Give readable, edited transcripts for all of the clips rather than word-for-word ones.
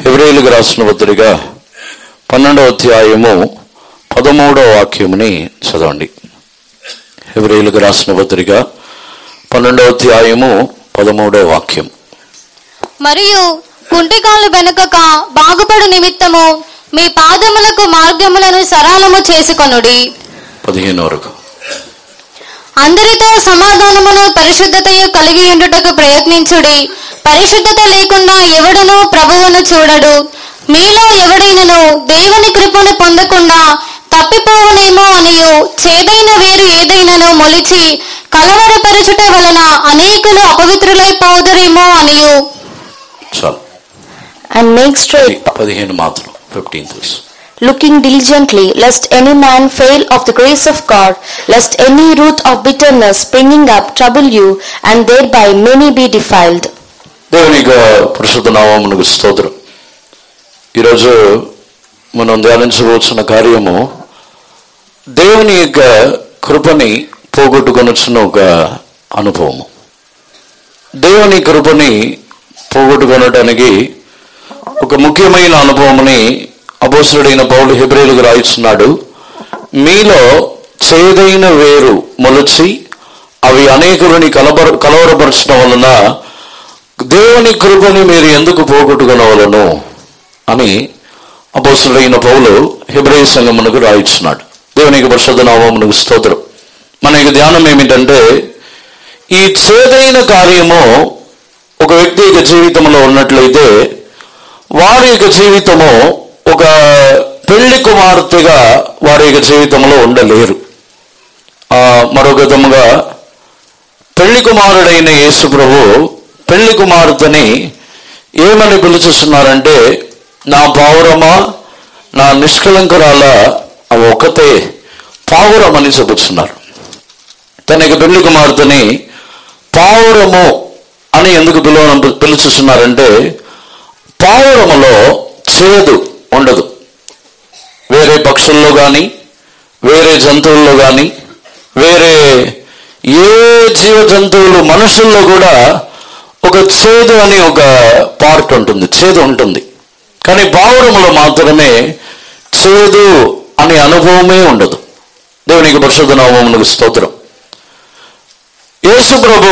హెబ్రీయులకు రాసిన పత్రిక 12వ అధ్యాయము 13వ వాక్యముని చదవండి. హెబ్రీయులకు రాసిన పత్రిక 12వ అధ్యాయము 13వ వాక్యం. మరియు కుంటికాలు వెనుకక బాగుపడు నిమిత్తము మీ పాదములకు మార్గములను సరళము చేసుకొనుడి. 15 వరకు. అందరితో సమాధానమును పరిశుద్ధతయు కలిగి ఉండుటకు ప్రయత్నించుడి. పరిశుద్ధత లేకుండా ఎవడును ప్రభువును చూడడు. మీలో ఎవడైనను దేవుని కృపను పొందకుండా తప్పిపోవనేమో అనియు చేదైన వేరు ఏదైనను మొలిచి కలవరపరచుట వలన అనేకులు అపవిత్రులైపోదురేమో అనియు. And make straight 15 మాత్రం 15 looking diligently, lest any man fail of the grace of God, lest any root of bitterness springing up trouble you, and thereby many be defiled. దేవుని యొక్క పరిశుద్ధ నామమునకు స్తోత్రం. ఈరోజు మనం ధ్యానించవలసిన కార్యము దేవుని యొక్క కృపని పోగొట్టుకొనొచ్చిన ఒక అనుభవము. దేవుని కృపని పోగొట్టుకొనడానికి ఒక ముఖ్యమైన అనుభవముని అపోస్తలుడైన పౌలు హెబ్రీయులకు రాయిస్తున్నాడు. మీలో చేదైన వేరు మొలచి అవి అనేకులని కలవరపరచడం వలన దేవుని కృపని మీరు ఎందుకు పోగొట్టుకొనవలను అని అపోస్తలుడైన పౌలు హెబ్రీ సంఘమునకు రాయిస్తున్నాడు. దేవునికి పరిశుద్ధ నామమునకు స్తోత్రం. మన యొక్క ధ్యానం ఏమిటంటే, ఈ చేదైన కార్యము ఒక వ్యక్తి యొక్క జీవితంలో ఉన్నట్లయితే వారి యొక్క జీవితము ఒక పెళ్లి కుమార్తెగా వారి యొక్క జీవితంలో ఉండలేరు. మరొక విధముగా పెళ్లి కుమారుడైన యేసు ప్రభు పెళ్లి కుమార్తెని ఏమని పిలుచుస్తున్నారంటే, నా పావురమా, నా నిష్కలంకురాల అవి ఒకతే పావురం అని చెబుతున్నారు. తన యొక్క పెళ్లి కుమార్తెని పావురము అని ఎందుకు పిలుచుస్తున్నారంటే, పావురములో చేదు ఉండదు. వేరే పక్షుల్లో కానీ, వేరే జంతువుల్లో కానీ, వేరే ఏ జీవ జంతువులు మనుషుల్లో కూడా ఒక చేదు అని ఒక పార్ట్ ఉంటుంది, చేదు ఉంటుంది. కానీ పావురములో మాత్రమే చేదు అనే అనుభవమే ఉండదు. దేవునికి పరిశుద్ధ నామమునకు స్తోత్రం. యేసు ప్రభు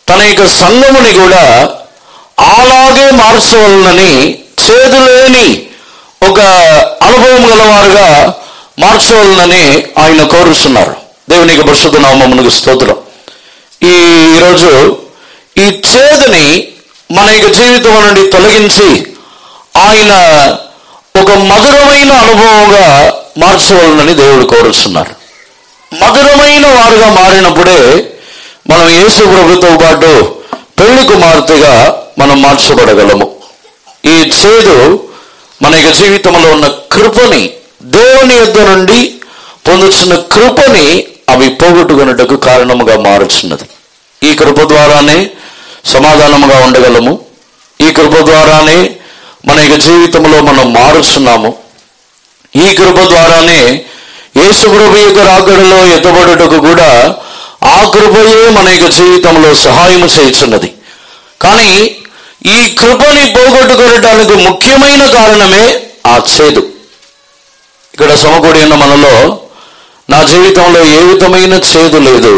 తన యొక్క సంఘముని కూడా అలాగే మార్చవలనని చేదు లేని ఒక అనుభవం గలవారుగా మార్చవలనని ఆయన కోరుతున్నారు. దేవునికి పరిశుద్ధ నామమునకు స్తోత్రం. ఈరోజు ఈ చేదుని మన యొక్క జీవితం నుండి తొలగించి ఆయన ఒక మధురమైన అనుభవంగా మార్చవలనని దేవుడు కోరుతున్నారు. మధురమైన వారుగా మారినప్పుడే మనం యేసు ప్రభుతో పాటు పెళ్లి కుమార్తెగా మనం మార్చబడగలము. ఈ చేదు మన యొక్క జీవితంలో ఉన్న కృపని, దేవుని యొద్ద నుండి పొందుతున్న కృపని అవి పోగొట్టుకున్నట్టుకు కారణముగా మారుచున్నది. ఈ కృప ద్వారానే సమాధానముగా ఉండగలము. ఈ కృప ద్వారానే మన యొక్క జీవితంలో మనం మారుస్తున్నాము. ఈ కృప ద్వారానే యేసు ప్రభు యొక్క రాకడలో ఎత్తబడుటకు కూడా ఆ కృపయే మన యొక్క జీవితంలో సహాయము చేయుచున్నది. కానీ ఈ కృపని పోగొట్టుకోవడానికి ముఖ్యమైన కారణమే ఆ చేదు. ఇక్కడ సమకూడి ఉన్న మనలో నా జీవితంలో ఏ విధమైన చేదు లేదు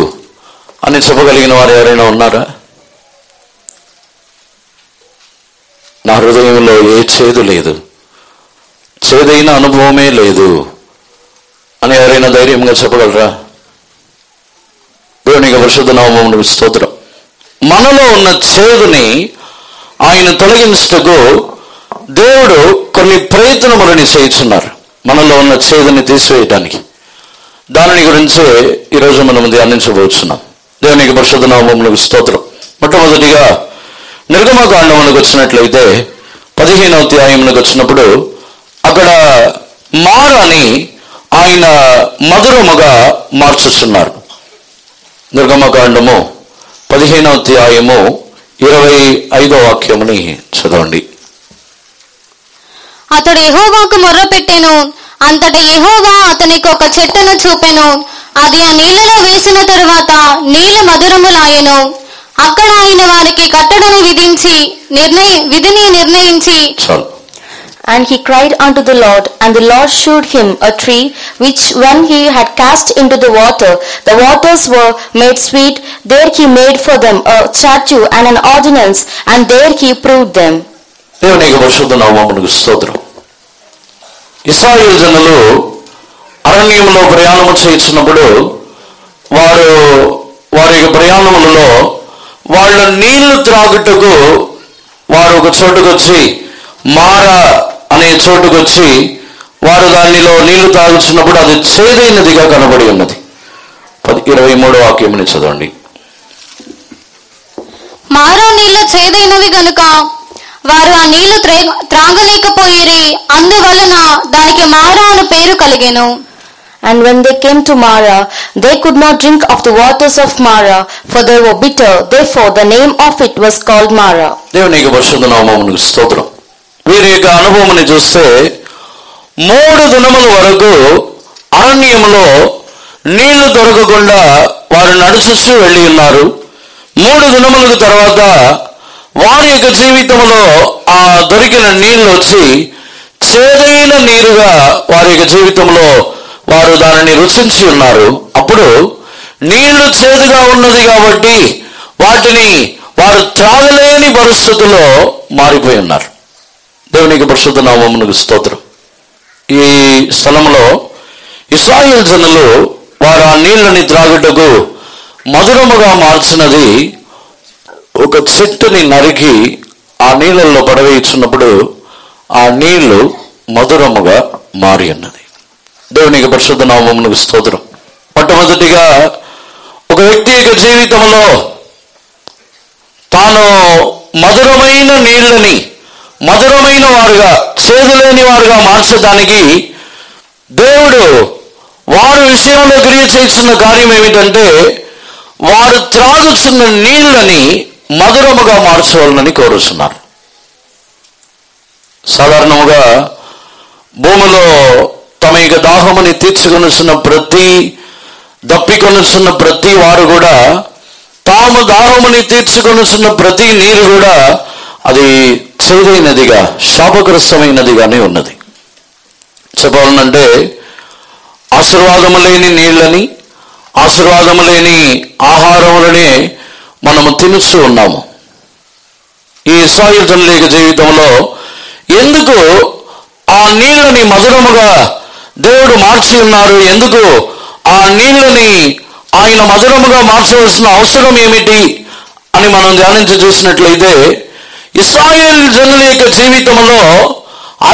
అని చెప్పగలిగిన వారు ఎవరైనా ఉన్నారా? నా హృదయంలో ఏ చేదు లేదు, చేదైన అనుభవమే లేదు అని ఎవరైనా ధైర్యంగా చెప్పగలరా? దేవునికి పరిశుద్ధ నామమునకు స్తోత్రం. మనలో ఉన్న చేదుని ఆయన తొలగించుటకు దేవుడు కొన్ని ప్రయత్నములని చేయుచున్నారు, మనలో ఉన్న చేదుని తీసివేయడానికి. దానిని గురించి ఈరోజు మనం ధ్యానించబోతున్నాం. దేవునికి పరిశుద్ధ నామమునకు స్తోత్రం. మొట్టమొదటిగా నిర్గమకాండమునకు వచ్చినట్లయితే 15వ అధ్యాయమునకు వచ్చినప్పుడు అక్కడ మారాని ఆయన మధురముగా మార్చుచున్నారు. నిర్గమకాండము 15వ అధ్యాయము 25వ వాక్యముని చదవండి. అతడు యెహోవాకు మొర్రపెట్టెను. అంతటా యెహోవా అతనికి ఒక చెట్టును చూపెను. అది ఆ నీళ్లలో వేసిన తరువాత నీళ్లు మధురములాయెను. అక్కడ ఆయన వారికి కట్టడను విధిని నిర్ణయించి చాలు. And he cried unto the Lord, and the Lord shewed him a tree, which when he had cast into the waters were made sweet. There he made for them a statute and an ordinance, and there he proved them. దేవుని పరిశుద్ధ నామమునకు స్తోత్రం. ఇశ్రాయేలు జనులు అరణ్యంలో ప్రయాణము చేయించినప్పుడు వారి ప్రయాణములలో వాళ్ళ నీళ్లు త్రాగుటకు వారు ఒక చోటుకు వచ్చి మారా అనే చోటుకు వచ్చి వారు దానిలో నీళ్లు తాగుతున్నప్పుడు అది చేదైనదిగా కనబడి ఉన్నది. 23వ వాక్యముని చదవండి. మారా నీళ్లు చేదైనవి గనుక వారు ఆ నీళ్లు త్రాగలేకపోయిరి, అందువలన దానికి మారా అను పేరు కలిగెను. And when they came to Mara, they could not drink of the waters of Mara, for they were bitter. Therefore the name of it was called Mara. దేవుని పరిశుద్ధ నామమునకు స్తోత్రం. వీరి యొక్క అనుభవాన్ని చూస్తే 3 దినముల వరకు అరణ్యంలో నీళ్లు దొరకకుండా వారు నడుచుచూ వెళ్ళి ఉన్నారు. 3 దినములకు తర్వాత వారి యొక్క జీవితంలో ఆ దొరికిన నీళ్లు వచ్చి చేదైన నీరుగా వారి యొక్క జీవితంలో వారు దానిని రుచించి ఉన్నారు. అప్పుడు నీళ్లు చేదుగా ఉన్నది కాబట్టి వాటిని వారు త్రాగలేని పరిస్థితుల్లో మారిపోయి ఉన్నారు. దేవునికి పరిశుద్ధ నామమునకు స్తోత్రం. ఈ స్థలంలో ఇశ్రాయేలు జనులు వారు ఆ నీళ్ళని త్రాగుటకు మధురముగా మార్చినది ఒక చెట్టుని నరికి ఆ నీళ్ళల్లో పడవేయించినప్పుడు ఆ నీళ్లు మధురముగా మారి ఉన్నది. దేవునికి పరిశుద్ధ నామమునకు స్తోత్రం. మొట్టమొదటిగా ఒక వ్యక్తి యొక్క జీవితంలో తాను మధురమైన నీళ్ళని మధురమైన వారుగా చేదులేని వారుగా మార్చడానికి దేవుడు వారి విషయంలో క్రియ చేస్తున్న కార్యం ఏమిటంటే వారు త్రాగుచున్న నీళ్ళని మధురముగా మార్చవాలని కోరుతున్నారు. సాధారణముగా భూమిలో తమ యొక్క దాహముని తీర్చుకొనుచున్న దప్పికొనుచున్న ప్రతి వారు కూడా తాము దాహముని తీర్చుకొనుచున్న ప్రతి నీరు కూడా అది చేదైనదిగా శాపగ్రస్తమైనదిగానే ఉన్నది. చెప్పాలంటే ఆశీర్వాదము లేని నీళ్ళని ఆశీర్వాదము లేని ఆహారములనే మనము తినుస్తూ ఉన్నాము. ఈ ఇశ్రాయేలు జనుల యొక్క జీవితంలో ఎందుకు ఆ నీళ్ళని మధురముగా దేవుడు మార్చి ఉన్నారు? ఎందుకు ఆ నీళ్ళని ఆయన మధురముగా మార్చవలసిన అవసరం ఏమిటి అని మనం ధ్యానించి చూసినట్లయితే ఇశ్రాయేలు జనుల యొక్క జీవితంలో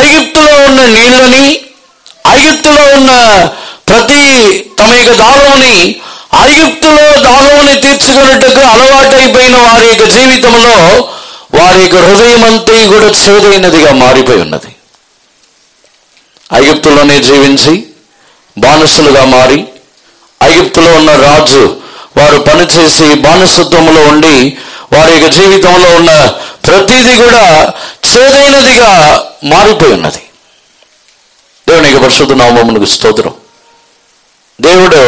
ఐగుప్తులో ఉన్న నీళ్ళని ఐగుప్తులో ఉన్న ప్రతి తమ యొక్క ఐగుప్తులో దాహముని తీర్చుకున్నట్టుకు అలవాటైపోయిన వారి యొక్క జీవితంలో వారి యొక్క హృదయం అంతా కూడా చేదైనదిగా మారిపోయి ఉన్నది. ఐగుప్తులోనే జీవించి బానిసలుగా మారి ఐగుప్తులో ఉన్న రాజు వారు పనిచేసి బానిసత్వంలో ఉండి వారి యొక్క జీవితంలో ఉన్న ప్రతిదీ కూడా చేదైనదిగా మారిపోయి ఉన్నది. దేవునికి పరిశుద్ధ నామమునకు స్తోత్రం. దేవుడు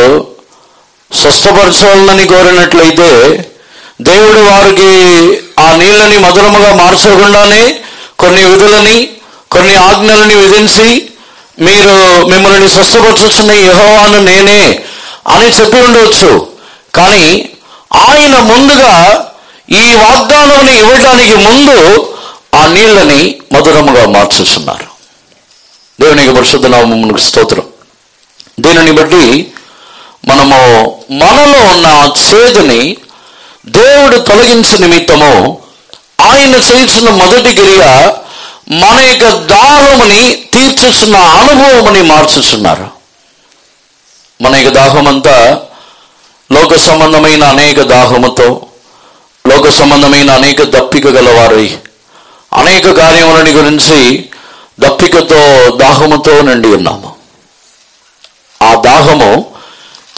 స్వస్థపరచాలని కోరినట్లయితే దేవుడు వారికి ఆ నీళ్ళని మధురముగా మార్చకుండానే కొన్ని విధులని కొన్ని ఆజ్ఞలని విధించి మిమ్మల్ని స్వస్థపరచుచున్న యెహోవాను నేనే అని చెప్పి ఉండవచ్చు. కానీ ఆయన ముందుగా ఈ వాగ్దానాన్ని ఇవ్వడానికి ముందు ఆ నీళ్ళని మధురముగా మార్చుచున్నారు. దేవునికి పరిశుద్ధ నామమునకు స్తోత్రం. దీనిని బట్టి మనలో ఉన్న చేదుని దేవుడు తొలగించే నిమిత్తము ఆయన చేస్తున్న మొదటి క్రియ మన యొక్క దాహముని తీర్చుచున్న అనుభవముని మార్చుచున్నారు. మన యొక్క దాహమంతా లోక సంబంధమైన అనేక దాహముతో లోక సంబంధమైన అనేక దప్పిక గలవారై అనేక కార్యములని గురించి దప్పికతో దాహముతో నిండి ఉన్నాము. ఆ దాహము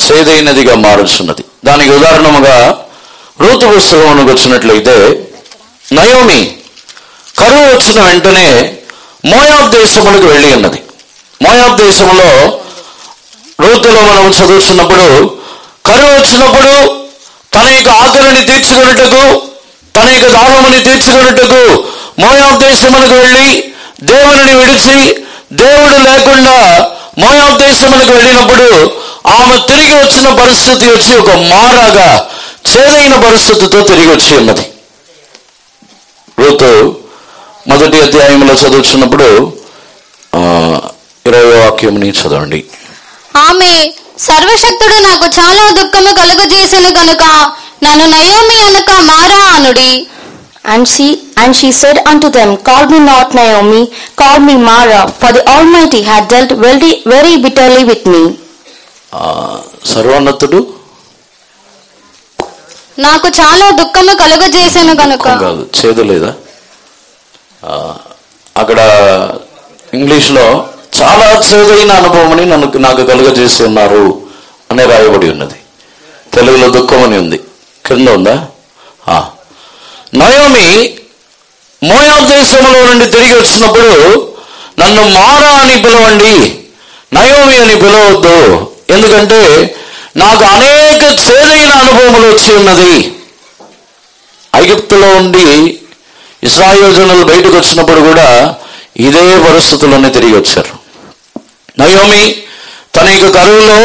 చేదైనదిగా మారుచున్నది. దానికి ఉదాహరణముగా రూతు పుస్తకమునకు వచ్చినట్లయితే నయోమి కరువు వచ్చిన వెంటనే మోయాబ్ దేశములకు వెళ్ళి ఉన్నది. మోయాబ్ దేశంలో రూతులో మనం చదువుతున్నప్పుడు కరువు వచ్చినప్పుడు తన యొక్క ఆకలిని తీర్చుకున్నట్టుకు, తన యొక్క దాహముని తీర్చుకున్నట్టుకు మోయాబు దేశమునకు వెళ్ళి దేవుని విడిచి, దేవుడు లేకుండా మోయాబు దేశమునకు వెళ్ళినప్పుడు ఆమె తిరిగి వచ్చిన పరిస్థితి వచ్చి ఒక మారాగా చేదైన పరిస్థితితో తిరిగి వచ్చి ఉన్నది. రూతు 1వ అధ్యాయంలో చదువుతున్నప్పుడు 20వ వాక్యంని చదవండి. ఆమె సర్వశక్తుడు నాకు చాలా దుఃఖము కలుగజేసెను గనుక నన్ను నయోమి అనక మారా అనుడి. And she said unto them, Call me not Naomi, call me Mara, for the Almighty had dealt very, very bitterly with me. సర్వోన్నతుడు నాకు చాలా దుఃఖము కలుగజేసెను గనుక. కాదు, చేదు లేదా? అక్కడ ఇంగ్లీష్లో చాలా చేదైన అనుభవం అని నాకు కలుగజేసి ఉన్నారు అని రాయబడి ఉన్నది. తెలుగులో దుఃఖం అని ఉంది. క్రింద ఉందా? నయోమి మోయాబు దేశంలో నుండి తిరిగి వచ్చినప్పుడు నన్ను మారా అని పిలవండి, నయోమి అని పిలవద్దు, ఎందుకంటే నాకు అనేక చేదైన అనుభవములు వచ్చి ఉన్నది. ఐగుప్తులో ఉండి ఇశ్రాయేలు జనులు బయటకు వచ్చినప్పుడు కూడా ఇదే పరిస్థితుల్లోనే తిరిగి వచ్చారు. నయోమి తన యొక్క కరువులో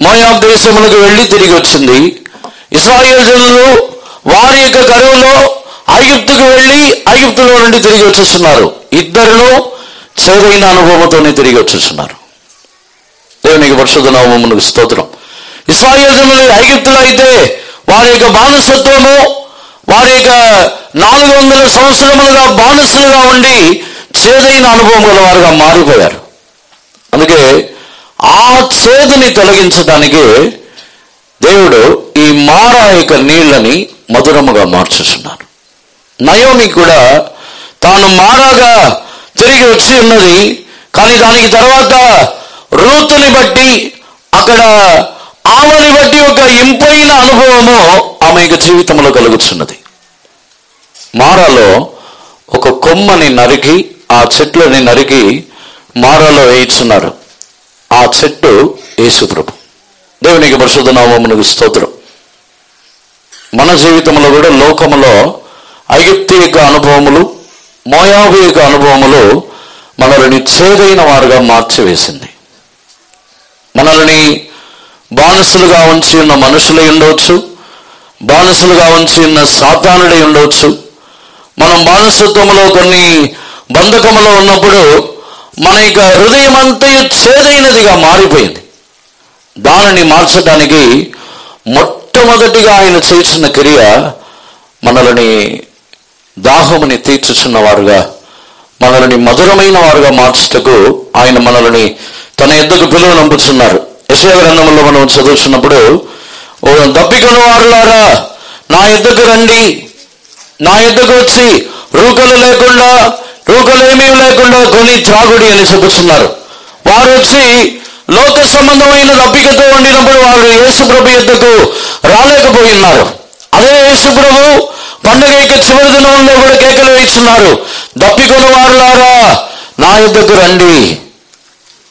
మోయాబు దేశములకు వెళ్ళి తిరిగి వచ్చింది. ఇశ్రాయేలు జనులు వారి యొక్క కరువులో ఐగుప్తుకు వెళ్ళి ఐగుప్తులో నుండి తిరిగి వచ్చేస్తున్నారు. ఇద్దరును చేదైన అనుభవంతోనే తిరిగి వచ్చేస్తున్నారు. దేవునికి పరిశుద్ధ నామమునకు స్తోత్రం. ఇశ్రాయేలు జనులు ఐగుప్తులో అయితే వారి యొక్క బానిసత్వము, వారి యొక్క 400 సంవత్సరములుగా బానిసలుగా ఉండి చేదైన అనుభవం గల వారుగా మారిపోయారు. అందుకే ఆ చేదుని తొలగించడానికి దేవుడు ఈ మారా యొక్క నీళ్లని మధురముగా మార్చుతున్నారు. నయోమి కూడా తాను మారాగా తిరిగి వచ్చి ఉన్నది. కానీ దానికి తర్వాత రూతుని బట్టి, అక్కడ ఆమెని బట్టి ఒక ఇంపైన అనుభవము ఆమె యొక్క జీవితంలో కలుగుతున్నది. మారాలో ఒక కొమ్మని నరికి, ఆ చెట్లని నరికి మారాలో వేయిస్తున్నారు. ఆ చెట్టు యేసు ప్రభు. దేవునికి పరిశుద్ధ నామమునకు స్తోత్రం. మన జీవితంలో కూడా లోకములో ఐగుప్తు యొక్క అనుభవములు, మోయాబు యొక్క అనుభవములు మనల్ని చేదైన వారుగా మార్చివేసింది. మనల్ని బానిసలుగా ఉంచి ఉన్న మనుషులై ఉండవచ్చు, బానిసలుగా ఉంచి ఉన్న సాతానుడై ఉండవచ్చు. మనం బానిసత్వంలో కొన్ని బంధకములో ఉన్నప్పుడు మన యొక్క హృదయం అంతా చేదైనదిగా మారిపోయింది. దానిని మార్చడానికి మొట్టమొదటిగా ఆయన చేసిన క్రియ మనల్ని దాహముని తీర్చుచున్న వారుగా, మనల్ని మధురమైన వారుగా మార్చుటకు ఆయన మనల్ని తన యొద్దకు పిలువనంపుచున్నారు. యెషయా గ్రంథంలో మనం చదువుతున్నప్పుడు, ఓ దప్పికొను వారులారా నా యొద్దకు రండి, నా యొద్దకు వచ్చి రూకలేమీ లేకుండా కొని త్రాగుడి అని చెప్పుచున్నారు. వారు వచ్చి లోక సంబంధమైన దప్పికతో ఉండినప్పుడు వారు యేసుప్రభు యొద్దకు రాలేకపోయినారు. అదే యేసుప్రభు పండుగ యొక్క చివరి దినంలో కూడా కేకలు వేస్తున్నారు, దప్పికొను వారులారా నా యొద్దకు రండి.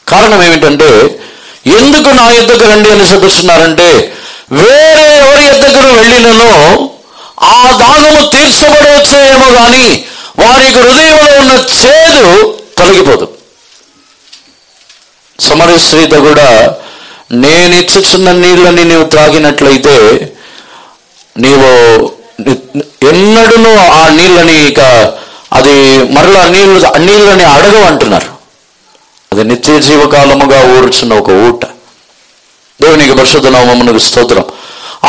కారణం ఏమిటంటే, ఎందుకు నా యొద్దకు రండి అని చెప్పుతున్నారంటే, వేరే ఎవరి యొద్దకు వెళ్ళినను ఆ దాహము తీర్చబడవచ్చేమో కానీ వారి హృదయంలో ఉన్న చేదు తొలగిపోదు. సమరయ స్త్రీతో కూడా, నేను ఇచ్చుచున్న నీళ్ళని నీవు త్రాగినట్లయితే నీవు ఎన్నడూ ఆ నీళ్ళని ఇక అది మరలా నీళ్ళని అడగవు అంటున్నారు. అది నిత్య జీవకాలముగా ఊరుచున్న ఒక ఊట. దేవునికి పరిశుద్ధ నామమునకు స్తోత్రం.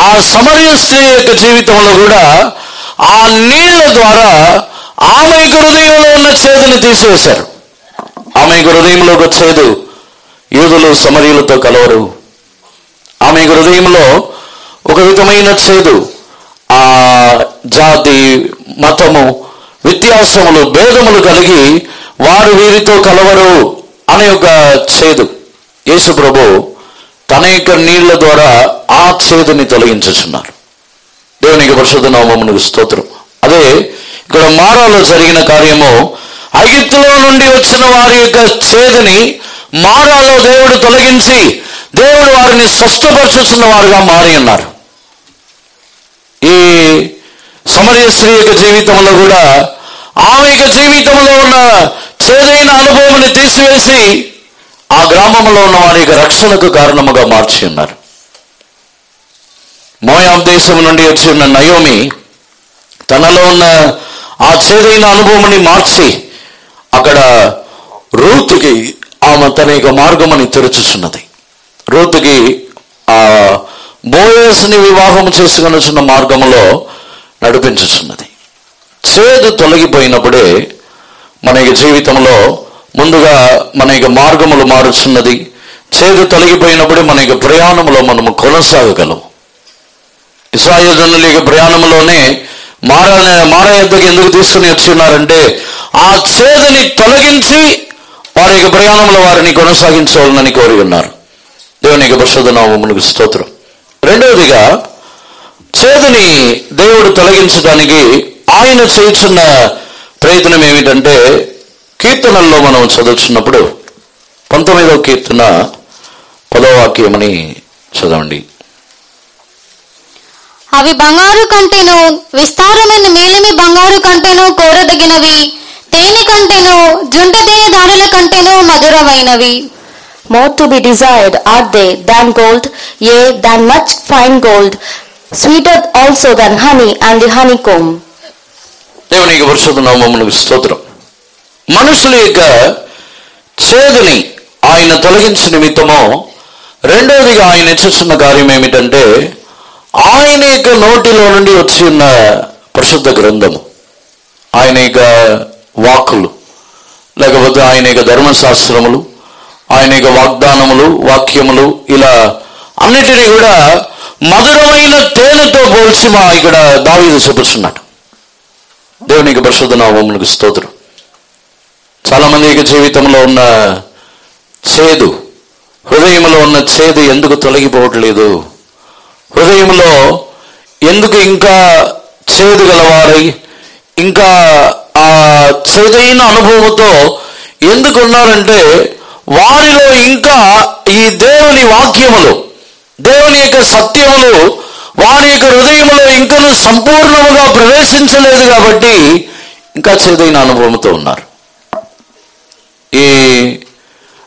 ఆ సమరయ స్త్రీ యొక్క జీవితంలో కూడా ఆ నీళ్ల ద్వారా ఆమె హృదయంలో ఉన్న చేదుని తీసివేశారు. ఆమె హృదయంలో ఒక చేదు, యూదులు సమరయులతో కలవరు. ఆమె హృదయంలో ఒక విధమైన చేదు, ఆ జాతి, మతము, వ్యత్యాసములు, భేదములు కలిగి వారు వీరితో కలవరు అనే ఒక చేదు. యేసు ప్రభు తన యొక్క నీళ్ల ద్వారా ఆ చేదుని తొలగించుచున్నారు. దేవునికి పరిశుద్ధ నామమునకు స్తోత్రం. అదే ఇక్కడ మారాలో జరిగిన కార్యము, ఐగుప్తులో నుండి వచ్చిన వారి యొక్క చేదుని మారాలో దేవుడు తొలగించి దేవుడు వారిని స్వస్థపరచుచున్న వారుగా మారి ఉన్నారు. ఈ సమరయ స్త్రీ యొక్క జీవితంలో కూడా ఆమె యొక్క జీవితంలో ఉన్న చేదైన అనుభవాన్ని తీసివేసి ఆ గ్రామంలో ఉన్న వారి యొక్క రక్షణకు కారణముగా మార్చి ఉన్నారు. మోయాబ్ దేశం నుండి వచ్చి ఉన్న నయోమి తనలో ఉన్న ఆ చేదైన అనుభవాన్ని మార్చి అక్కడ రూతుకి ఆమె తన యొక్క మార్గమని తెరుచుచున్నది. రూతుకి ఆ బోయస్ని వివాహం చేసుకున్న మార్గంలో నడిపించుచున్నది. చేదు తొలగిపోయినప్పుడే మన యొక్క జీవితంలో ముందుగా మన యొక్క మార్గములు మారుచున్నది. చేదు తొలగిపోయినప్పుడే మన యొక్క ప్రయాణంలో మనము కొనసాగగలం. ఇశ్రాయేలు జనుల యొక్క ప్రయాణంలోనే మారా యుద్ధకు ఎందుకు తీసుకుని వచ్చిన్నారంటే ఆ చేదుని తొలగించి వారి యొక్క ప్రయాణంలో వారిని కొనసాగించాలని కోరి ఉన్నారు. దేవుని యొక్క పరిశుద్ధ నామమునకు స్తోత్రం. రెండవదిగా చేదుని దేవుడు తొలగించడానికి ఆయన చేస్తున్న ప్రయత్నం ఏమిటంటే కీర్తనల్లో మనం చదువుతున్నప్పుడు 19వ కీర్తన 10వ వాక్యమని చదవండి. అవి బంగారు కంటేను విస్తారమైన మేలిమి బంగారు కంటేను కోరదగినవి, తేనె కంటేను జుంట తేనె ధారల కంటేను మధురమైనవి. More to be desired are they than gold, yea, than much fine gold, sweeter also than honey and the honeycomb. దేవునికి పరిశుద్ధ నామమునకు స్తోత్రం. మనుషుల యొక్క చేదుని ఆయన తొలగించిన నిమిత్తము రెండవదిగా ఆయన చేస్తున్న కార్యం ఏమిటంటే ఆయన యొక్క నోటిలో నుండి వచ్చి ఉన్న పరిశుద్ధ గ్రంథము, ఆయన యొక్క వాక్కులు, లేకపోతే ఆయన యొక్క ధర్మశాస్త్రములు, ఆయన యొక్క వాగ్దానములు, వాక్యములు, ఇలా అన్నిటినీ కూడా మధురమైన తేనెతో పోల్చి ఇక్కడ దావీదు చెప్పుచున్నాడు. దేవునికి పరిశుద్ధ నామమునకు స్తోత్రం. చాలా మంది యొక్క జీవితంలో ఉన్న చేదు, హృదయంలో ఉన్న చేదు ఎందుకు తొలగిపోవట్లేదు? హృదయంలో ఎందుకు ఇంకా చేదు గలవారై ఇంకా ఆ చేదైన అనుభవంతో ఎందుకు ఉన్నారంటే వారిలో ఇంకా ఈ దేవుని వాక్యములు, దేవుని యొక్క సత్యములు వారి యొక్క హృదయంలో ఇంకనూ సంపూర్ణముగా ప్రవేశించలేదు కాబట్టి ఇంకా చేదైన అనుభవంతో ఉన్నారు. ఈ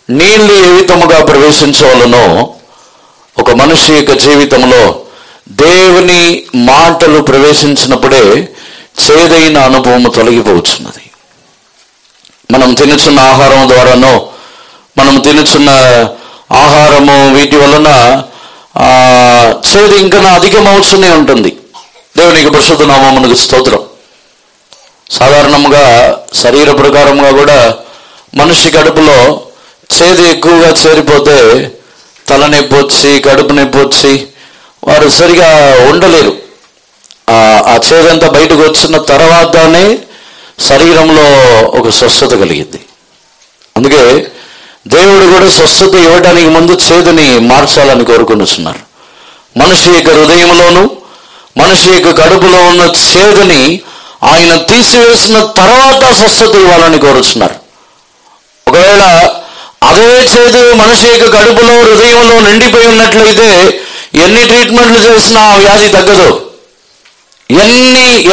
నీళ్లు ఏ విధముగా ప్రవేశించవలనో ఒక మనిషి యొక్క జీవితంలో దేవుని మాటలు ప్రవేశించినప్పుడే చేదైన అనుభవము తొలగిపోవచ్చున్నది. మనం తినుచున్న ఆహారం ద్వారానో, మనం తినుచున్న ఆహారము వీటి వలన చేదు ఇంకా అధికమవుతూనే ఉంటుంది. దేవునికి పరిశుద్ధ నామమునకు స్తోత్రం. సాధారణంగా శరీర ప్రకారంగా కూడా మనిషి కడుపులో చేదు ఎక్కువగా చేరిపోతే తలనొప్పి వచ్చి కడుపు నొప్పి వచ్చి వారు సరిగా ఉండలేరు. ఆ చేదంతా బయటకు వచ్చిన తర్వాతనే శరీరంలో ఒక స్వస్థత కలిగింది. అందుకే దేవుడు కూడా స్వస్థత ఇవ్వడానికి ముందు చేదుని మార్చాలని కోరుకుంటున్నారు. మనిషి యొక్క హృదయంలోను మనిషి యొక్క కడుపులో ఉన్న చేదుని ఆయన తీసివేసిన తర్వాత స్వస్థత ఇవ్వాలని కోరుతున్నారు. ఒకవేళ అదే చేదు మనిషి యొక్క కడుపులో హృదయంలో నిండిపోయి ఉన్నట్లయితే ఎన్ని ట్రీట్మెంట్లు చేసినా ఆ వ్యాధి తగ్గదు.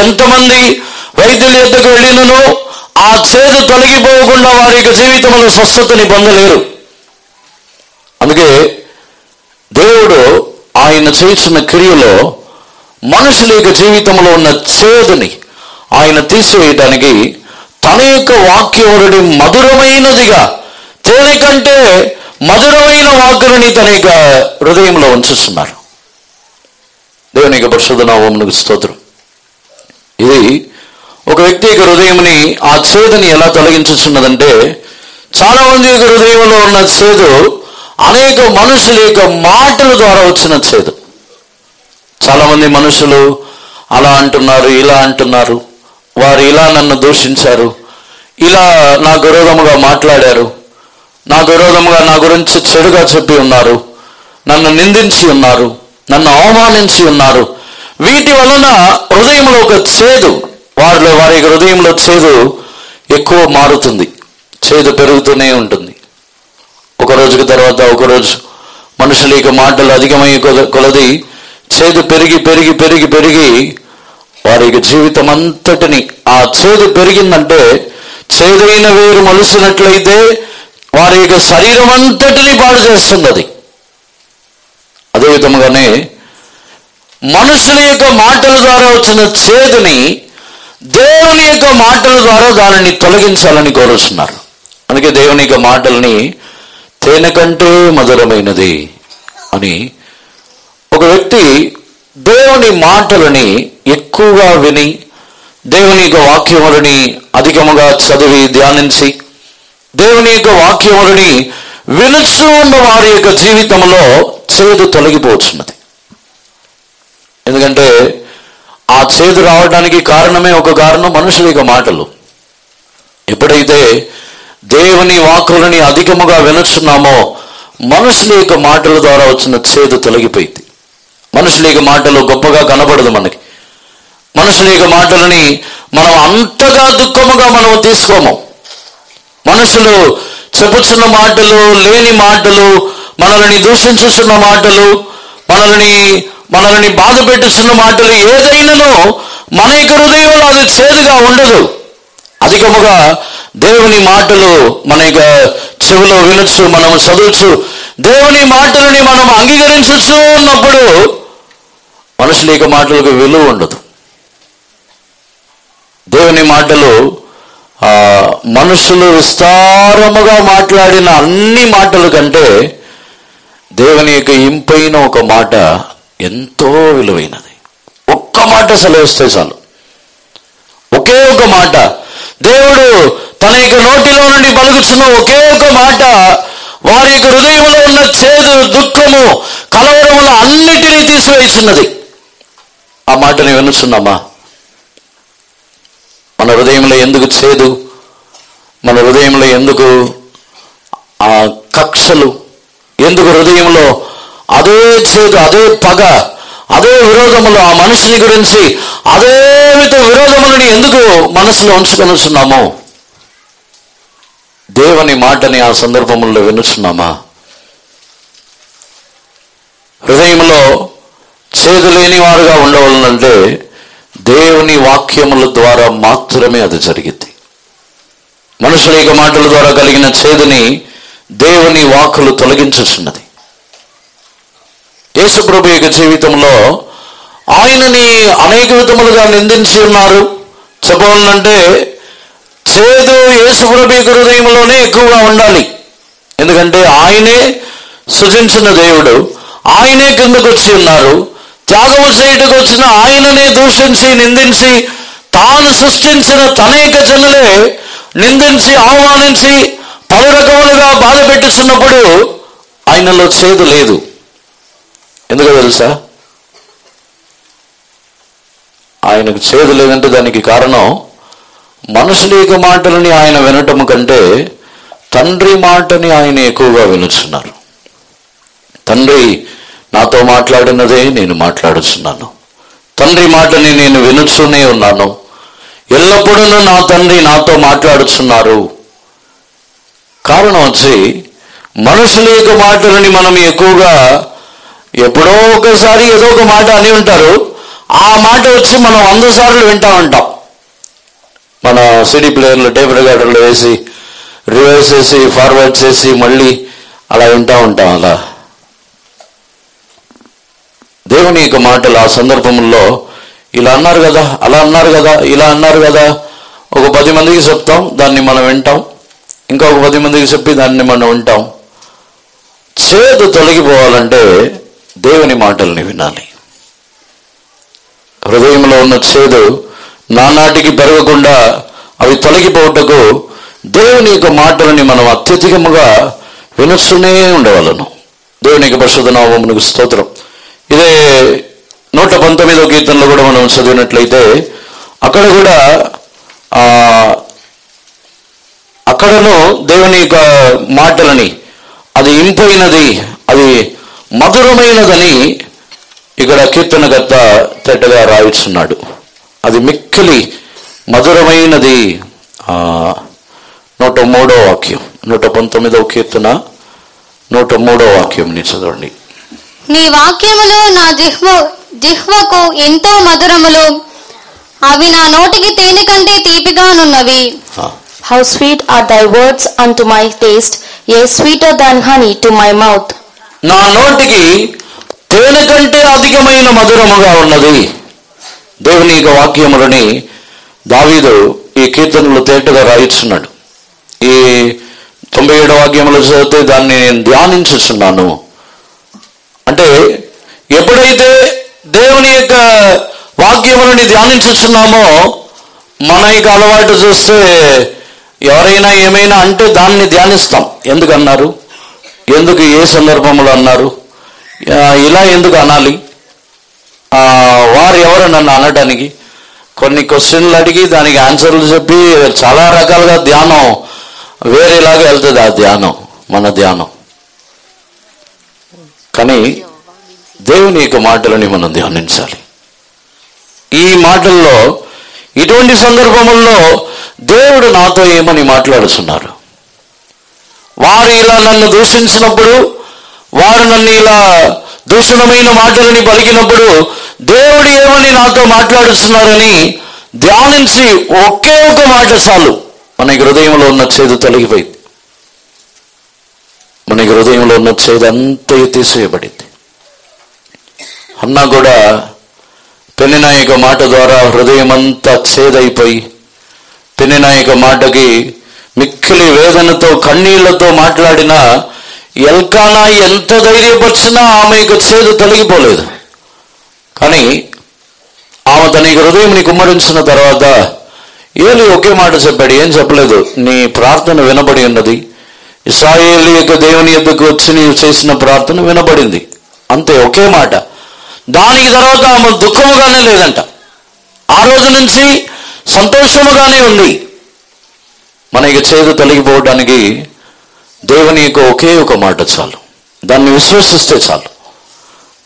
ఎంతమంది వైద్యుల యొద్దకు వెళ్ళినను ఆ చేదు తొలగిపోకుండా వారి యొక్క జీవితంలో స్వస్థతని పొందలేరు. అందుకే దేవుడు ఆయన చేస్తున్న క్రియలో మనుషుల యొక్క జీవితంలో ఉన్న చేదుని ఆయన తీసివేయటానికి తన యొక్క వాక్యముడి మధురమైనదిగా, తేనె కంటే మధురమైన వాక్కుని తన యొక్క హృదయంలో ఉంచుతున్నారు. దేవుని యొక్క పరిశుద్ధ నామమునకు స్తోత్రం. ఇది ఒక వ్యక్తి యొక్క హృదయంని ఆ చేదుని ఎలా తొలగించుచున్నదంటే చాలా మంది యొక్క హృదయంలో ఉన్న చేదు అనేక మనుషుల యొక్క మాటల ద్వారా వచ్చిన చేదు. చాలా మంది మనుషులు అలా అంటున్నారు, ఇలా అంటున్నారు, వారు ఇలా నన్ను దూషించారు, ఇలా నాకు విరోధముగా మాట్లాడారు, నాకు విరోధముగా నా గురించి చెడుగా చెప్పి ఉన్నారు, నన్ను నిందించి ఉన్నారు, నన్ను అవమానించి ఉన్నారు. వీటి వలన హృదయంలో ఒక చేదు, వారి హృదయంలో చేదు ఎక్కువ మారుతుంది, చేదు పెరుగుతూనే ఉంటుంది. ఒక రోజుకి తర్వాత ఒకరోజు మనుషుల యొక్క మాటలు అధికమయ్యే కొలది చేదు పెరిగి పెరిగి పెరిగి పెరిగి వారి జీవితం అంతటిని, ఆ చేదు పెరిగిందంటే చేదైన వేరు మొలిసినట్లయితే వారి యొక్క శరీరం అంతటిని పాడు చేస్తున్నది. అదేవిధముగానే మనుషుల యొక్క మాటల ద్వారా వచ్చిన చేదుని దేవుని యొక్క మాటల ద్వారా దానిని తొలగించాలని కోరుతున్నారు. అందుకే దేవుని యొక్క మాటల్ని తేనె కంటే మధురమైనది అని, ఒక వ్యక్తి దేవుని మాటలని ఎక్కువగా విని దేవుని యొక్క వాక్యములని అధికముగా చదివి ధ్యానించి దేవుని యొక్క వాక్యములని వినుచూ ఉన్న వారి యొక్క జీవితంలో చేదు తొలగిపోతున్నది. ఎందుకంటే ఆ చేదు రావడానికి కారణమే ఒక కారణం, మనుషుల యొక్క మాటలు. ఎప్పుడైతే దేవుని వాక్కులని అధికముగా వినుచున్నామో మనుషుల యొక్క మాటల ద్వారా వచ్చిన చేదు తొలగిపోయింది. మనుషుల యొక్క మాటలు గొప్పగా కనబడదు మనకి. మనుషుల యొక్క మాటలని మనం అంతగా దుఃఖముగా మనం తీసుకోము. మనుషులు చెప్పుచున్న మాటలు, లేని మాటలు, మనల్ని దూషించుచున్న మాటలు, మనల్ని బాధ పెట్టుచున్న మాటలు ఏదైనానో మన యొక్క హృదయంలో అది చేదుగా ఉండదు. అధికముగా దేవుని మాటలు మన యొక్క చెవిలో వినొచ్చు, మనం చదువుచు దేవుని మాటలని మనం అంగీకరించచ్చు ఉన్నప్పుడు మనుషుల యొక్క మాటలకు విలువ ఉండదు. దేవుని మాటలు మనుషులు విస్తారముగా మాట్లాడిన అన్ని మాటల కంటే దేవుని యొక్క ఇంపైన ఒక మాట ఎంతో విలువైనది. ఒక్క మాట సెలవిస్తే చాలు, ఒకే ఒక మాట, దేవుడు తన యొక్క నోటిలో నుండి పలుకుచున్న ఒకే ఒక మాట వారి యొక్క హృదయంలో ఉన్న చేదు, దుఃఖము, కలవరములు అన్నిటినీ తీసివేస్తున్నది. ఆ మాటని వినుచున్నామా? మన హృదయంలో ఎందుకు చేదు, మన హృదయంలో ఎందుకు ఆ కక్షలు, ఎందుకు హృదయంలో అదే చేదు, అదే పగ, అదే విరోధములు, ఆ మనిషిని గురించి అదే విరోధములని ఎందుకు మనసులో ఉంచుకొనుచున్నామో? దేవుని మాటని ఆ సందర్భముల్లో వినుచున్నామా? హృదయంలో చేదు లేని వారుగా ఉండవాలంటే దేవుని వాక్యముల ద్వారా మాత్రమే అది జరిగింది. మనుషుల యొక్క మాటల ద్వారా కలిగిన చేదుని దేవుని వాక్కులు తొలగించుచున్నది. యేసు ప్రభు యొక్క జీవితంలో ఆయనని అనేక విధములుగా నిందించి ఉన్నారు. చెప్పాలంటే చేదు యేసు ప్రభు యొక్క హృదయంలోనే ఎక్కువగా ఉండాలి. ఎందుకంటే ఆయనే సృజించిన దేవుడు, ఆయనే కిందకు వచ్చి ఉన్నారు. త్యాగము చేయుటకు వచ్చిన ఆయననే దూషించి నిందించి తాను సృష్టించిన తన యొక్క జనులే నిందించి అవమానించి పలు రకములుగా బాధ పెట్టుచున్నప్పుడు ఆయనలో చేదు లేదు. ఎందుకో తెలుసా? ఆయనకు చేదు లేదంటే దానికి కారణం మనుషుల యొక్క మాటలని ఆయన వినటము కంటే తండ్రి మాటని ఆయన ఎక్కువగా వినుచున్నారు. తండ్రి నాతో మాట్లాడినదే నేను మాట్లాడుచున్నాను, తండ్రి మాటని నేను వినుచునే ఉన్నాను, ఎల్లప్పుడూ నా తండ్రి నాతో మాట్లాడుచున్నారు. కారణం వచ్చి మనుషుల యొక్క మాటలని మనం ఎక్కువగా ఎప్పుడో ఒకసారి ఏదో ఒక మాట అని ఉంటారు. ఆ మాట వచ్చి మనం 100 సార్లు వింటా ఉంటాం. మన సిడీ ప్లేయర్లు, టేప్ రికార్డర్లు వేసి రివర్స్ చేసి ఫార్వర్డ్ చేసి మళ్ళీ అలా వింటా ఉంటాం. అలా దేవుని యొక్క మాటలు ఆ సందర్భంలో ఇలా అన్నారు కదా, అలా అన్నారు కదా, ఇలా అన్నారు కదా, ఒక 10 మందికి చెప్తాం, దాన్ని మనం వింటాం. ఇంకొక 10 మందికి చెప్పి దాన్ని మనం వింటాం. చేదు తొలగిపోవాలంటే దేవుని మాటల్ని వినాలి. హృదయంలో ఉన్న చేదు నానాటికి పెరగకుండా అవి తొలగిపోవటకు దేవుని యొక్క మాటలని మనం అత్యధికముగా వినుస్తూనే ఉండవలను. దేవుని యొక్క పరిశుద్ధ నామమునకు స్తోత్రం. ఇదే 119వ కీర్తనలో కూడా మనం చదివినట్లయితే అక్కడ కూడా అక్కడను దేవుని యొక్క మాటలని అది ఇంపైనది, అది మధురమైనదని ఇక్కడ కీర్తనకర్త తెట్టగా రాయిస్తున్నాడు. అది మిక్కిలి మధురమైనది. 103వ వాక్యం, 119వ కీర్తన 103వ వాక్యం ని చదవండి. నీ వాక్యములు జిహ్వకు ఎంతో మధురములు, అవి నా నోటికి తేనె కంటే తీపిగానున్నవి. How sweet are thy words unto my taste, yea, sweeter than honey to my mouth. నా నోటికి తేనె కంటే అధికమైన మధురముగా ఉన్నది. దేవుని యొక్క వాక్యములని దావీదు ఈ కీర్తనలు తేటగా రాయిస్తున్నాడు. ఈ 97వ వాక్యములు చదివితే దాన్ని నేను ధ్యానించుచున్నాను. అంటే ఎప్పుడైతే దేవుని యొక్క వాక్యములని ధ్యానించుచున్నామో, మన యొక్క అలవాటు చూస్తే ఎవరైనా ఏమైనా అంటే దాన్ని ధ్యానిస్తాం. ఎందుకన్నారు, ఎందుకు, ఏ సందర్భంలో అన్నారు, ఇలా ఎందుకు అనాలి, వారు ఎవరు నన్ను అనడానికి, కొన్ని క్వశ్చన్లు అడిగి దానికి ఆన్సర్లు చెప్పి చాలా రకాలుగా ధ్యానం వేరేలాగా వెళ్తుంది. ఆ ధ్యానం మన ధ్యానం. కానీ దేవుని యొక్క మాటలని మనం ధ్యానించాలి. ఈ మాటల్లో ఇటువంటి సందర్భముల్లో దేవుడు నాతో ఏమని మాట్లాడుతున్నారు, వారు ఇలా నన్ను దూషించినప్పుడు, వారు నన్ను ఇలా దూషణమైన మాటలని పలికినప్పుడు దేవుడు ఏమని నాతో మాట్లాడుతున్నారని ధ్యానించి ఒకే ఒక మాట చాలు, మనకి హృదయంలో ఉన్న చేదు తొలగిపోయింది. మనకి హృదయంలో ఉన్న చేదు అంతా తీసివేయబడింది. అన్నా కూడా పెనినాయక మాట ద్వారా హృదయం అంతా చేదైపోయి, పెనినాయక మాటకి మిక్కిలి వేదనతో కన్నీళ్లతో మాట్లాడిన ఎల్కానా ఎంత ధైర్యపరిచినా ఆమె యొక్క చేదు తొలగిపోలేదు. కానీ ఆమె తన హృదయం కుమ్మరించిన తర్వాత ఏలి ఒకే మాట చెప్పాడు. ఏం చెప్పలేదు, నీ ప్రార్థన వినబడి ఉన్నది, ఇశ్రాయేలు యొక్క దేవుని యొద్దకు వచ్చి నీవు చేసిన ప్రార్థన వినబడింది, అంతే, ఒకే మాట. దానికి తర్వాత ఆమె దుఃఖముగానే లేదంట. ఆ రోజు నుంచి సంతోషముగానే ఉంది. మనకి చేదు తొలగిపోవడానికి దేవుని యొక్క ఒకే ఒక మాట చాలు. దాన్ని విశ్వసిస్తే చాలు.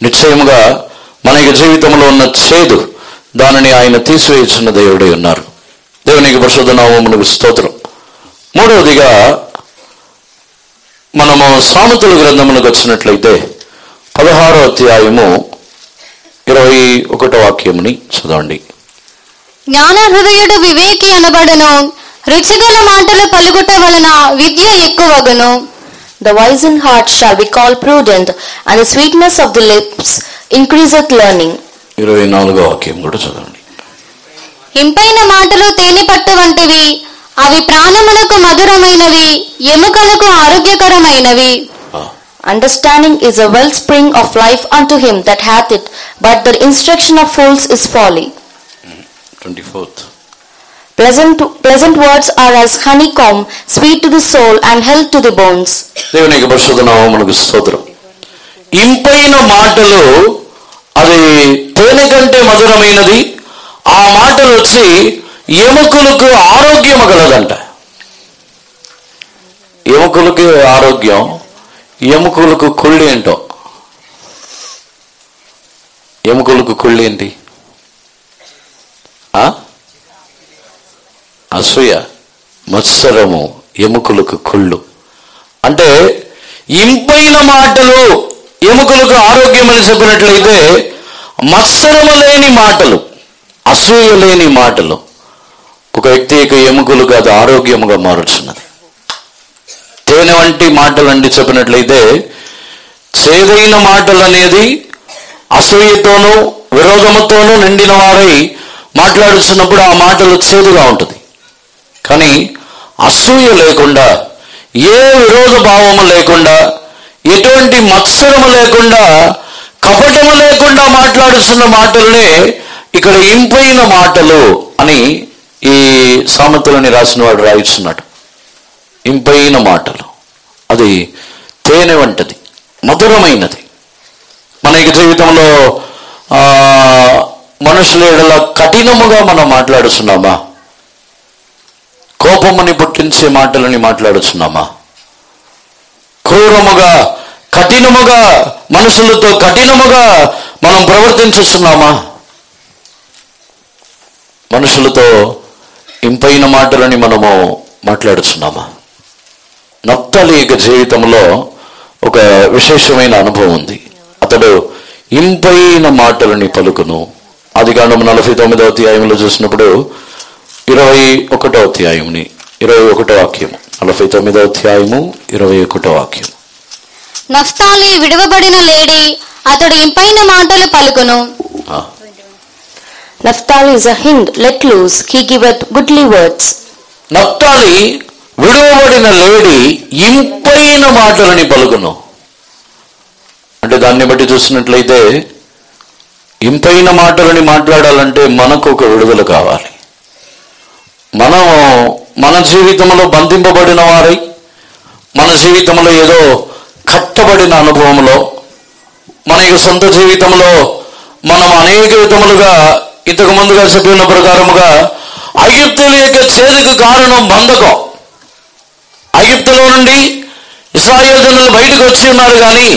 నిశ్చయముగా మన జీవితంలో ఉన్న చేదు దానిని ఆయన తీసివేయుచున్న దేవుడే ఉన్నారు. దేవునికి పరిశుద్ధ నామమునకు స్తోత్రం. మూడవదిగా మనము సామెతల గ్రంథములకు వచ్చినట్లయితే 16వ అధ్యాయము 21వ వాక్యముని చదవండి. జ్ఞాన హృదయుడు వివేకి అనబడును, రుచిగల మాటలు పలుకుట వలన విద్య ఎక్కువగును. The wise in heart shall be called prudent, and the sweetness of the lips increaseth learning. 24వ వాక్యం కూడా చదవండి. ఇంపైన మాటలు తేనె పట్టు వంటివి, అవి ప్రాణములకు మధురమైనవి, ఎముకలకు ఆరోగ్యకరమైనవి. Understanding is a wellspring of life unto him that hath it, but the instruction of fools is folly. 24th. Pleasant words are as honeycomb, sweet to the soul and health to the bones. దేవునికి పరిశుద్ధ నామమునకు స్తోత్రం. ఇంపైన మాటలు అది తేనె కంటే మధురమైనది. ఆ మాటలు వచ్చి ఎముకలకు ఆరోగ్యం కలదంట. ఎముకలకు ఆరోగ్యం, ఎముకలకు కుళ్ళి ఏంటో. ఎముకలకు కుళ్ళి ఏంటి? అసూయ, మత్సరము, ఎముకలకు కుళ్ళు. అంటే ఇంపైన మాటలు ఎముకలకు ఆరోగ్యం అని చెప్పినట్లయితే, మత్సరము లేని మాటలు, అసూయ లేని మాటలు ఒక వ్యక్తి యొక్క ఎముకలకు అది ఆరోగ్యముగా మారుచున్నది. తేనె వంటి మాటలు అండి చెప్పినట్లయితే, చేదైన మాటలు అనేది అసూయతోనూ విరోధముతోనూ నిండిన వారై మాట్లాడుతున్నప్పుడు ఆ మాటలు చేదుగా ఉంటుంది. కానీ అసూయ లేకుండా, ఏ విరోధ భావము లేకుండా, ఎటువంటి మత్సరము లేకుండా, కపటము లేకుండా మాట్లాడుతున్న మాటలనే ఇక్కడ ఇంపైన మాటలు అని ఈ సామెతలని రాసిన వాడు రాయిస్తున్నాడు. ఇంపైన మాటలు, అది తేనె వంటిది, మధురమైనది. మన జీవితంలో మనుషుల ఎడల కఠినముగా మనం మాట్లాడుతున్నామా? కోపముని పుట్టించే మాటలని మాట్లాడుతున్నామా? క్రూరముగా, కఠినముగా, మనుషులతో కఠినముగా మనం ప్రవర్తించుతున్నామా? మనుషులతో ఇంపైన మాటలని మనము మాట్లాడుతున్నామా? నప్తాలి యొక్క జీవితంలో ఒక విశేషమైన అనుభవం ఉంది. అతడు ఇంపైన మాటలని పలుకును. ఆదికాండము 49వ అధ్యాయంలో చూసినప్పుడు 21వ అధ్యాయంని 21వ వాక్యము, 49వ అధ్యాయము 21వ వాక్యం. నఫ్తాలి విడువబడిన లేడి, అతడు ఇంపైన మాటలు పలుకును. Naphtali is a hind let loose, he giveth goodly words. Naphtali విడువబడిన లేడి ఇంపైన మాటలని పలుకును. అంటే దాన్ని బట్టి చూసినట్లయితే ఇంపైన మాటలని మాట్లాడాలంటే మనకు ఒక విడుదల కావాలి. మనం మన జీవితంలో బంధింపబడిన వారై, మన జీవితంలో ఏదో కట్టబడిన అనుభవంలో, మన యొక్క సొంత జీవితంలో మనం అనేక విధములుగా ఇంతకు ముందుగా చెప్పిన ప్రకారముగా ఐగుప్తుల యొక్క చేదుకు కారణం బంధకం. ఐగుప్తులో నుండి ఇశ్రాయేలు జనులు బయటకు వచ్చి ఉన్నారు, కానీ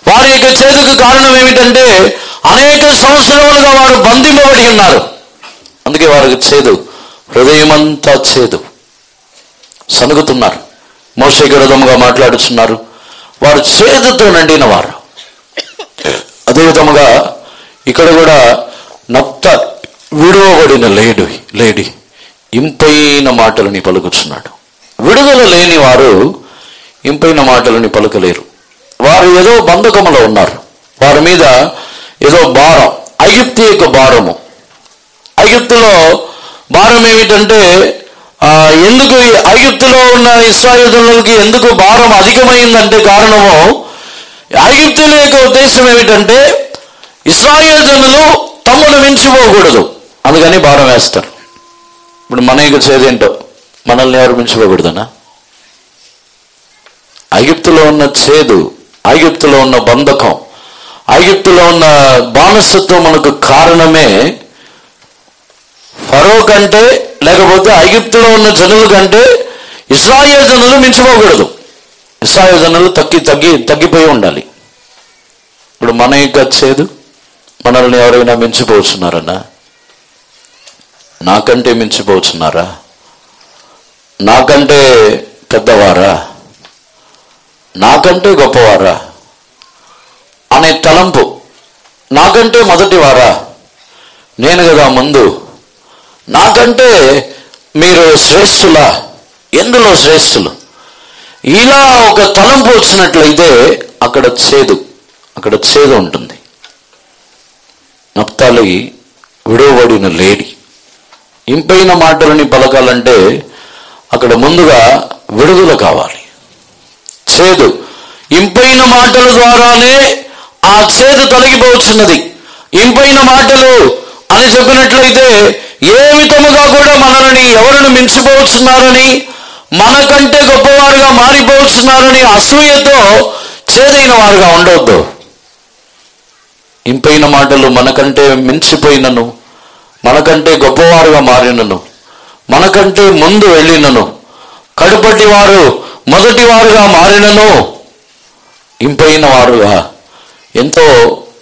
వారి యొక్క చేదుకు కారణం ఏమిటంటే అనేక సంవత్సరములుగా వారు బంధింపబడి ఉన్నారు. అందుకే వారికి చేదు, హృదయమంతా చేదు, సనుగుతున్నారు, మోషేకి విరోధముగా మాట్లాడుతున్నారు. వారు చేదుతో నిండిన వారు. అదేవిధముగా ఇక్కడ కూడా నఫ్తాలి విడువబడిన లేడి ఇంపైన మాటలని పలుకుతున్నాడు. విడుదల లేని వారు ఇంపైన మాటలని పలుకలేరు. వారు ఏదో బంధకములో ఉన్నారు. వారి మీద ఏదో భారం, ఐగుప్తు యొక్క భారము. ఐగుప్తులో భారం ఏమిటంటే ఎందుకు ఐగుప్తులో ఉన్న ఇశ్రాయేలుకి ఎందుకు భారం అధికమైందంటే కారణము, ఐగుప్తుల యొక్క ఉద్దేశం ఏమిటంటే ఇశ్రాయేలు జనులు తమ్మును మించిపోకూడదు, అందుకని భారం వేస్తారు. ఇప్పుడు మన యొక్క చేదేంటో, మనల్ని ఎవరు మించిపోకూడదనా? ఐగుప్తులో ఉన్న చేదు, ఐగుప్తులో ఉన్న బంధకం, ఐగుప్తులో ఉన్న బానిసత్వం మనకు కారణమే ఫరో కంటే, లేకపోతే ఐగుప్తులో ఉన్న జనుల కంటే ఇశ్రాయేలు జనులు మించిపోకూడదు. ఇశ్రాయేలు జనులు తగ్గిపోయి ఉండాలి. ఇప్పుడు మన యొక్క చేదు, మనల్ని ఎవరైనా మించిపోతున్నారన్నా? నాకంటే మించిపోతున్నారా? నాకంటే పెద్దవారా? నాకంటే గొప్పవారా అనే తలంపు, నాకంటే మొదటివారా, నేను కదా ముందు, నాకంటే మీరు శ్రేష్ఠులా, ఎందులో శ్రేష్ఠులు, ఇలా ఒక తలంపు వచ్చినట్లయితే అక్కడ చేదు ఉంటుంది. నఫ్తాలి విడువబడిన లేడి. ఇంపైన మాటలని పలకాలంటే అక్కడ ముందుగా విడుదల కావాలి. చేదు, ఇంపైన మాటల ద్వారానే ఆ చేదు తొలగిపోవచ్చున్నది. ఇంపైన మాటలు అని చెప్పినట్లయితే ఏ విధముగా కూడా మనల్ని ఎవరిని మించిపోవచ్చున్నారని, మనకంటే గొప్పవారుగా మారిపోవచ్చున్నారని అసూయతో చేదైన వారుగా ఉండవద్దు. ఇంపైన మాటలు మనకంటే మించిపోయినను, మనకంటే గొప్పవారుగా మారినను, మనకంటే ముందు వెళ్ళినను, కడుపటి వారు మొదటి వారుగా మారినను, ఇంపైన వారుగా ఎంతో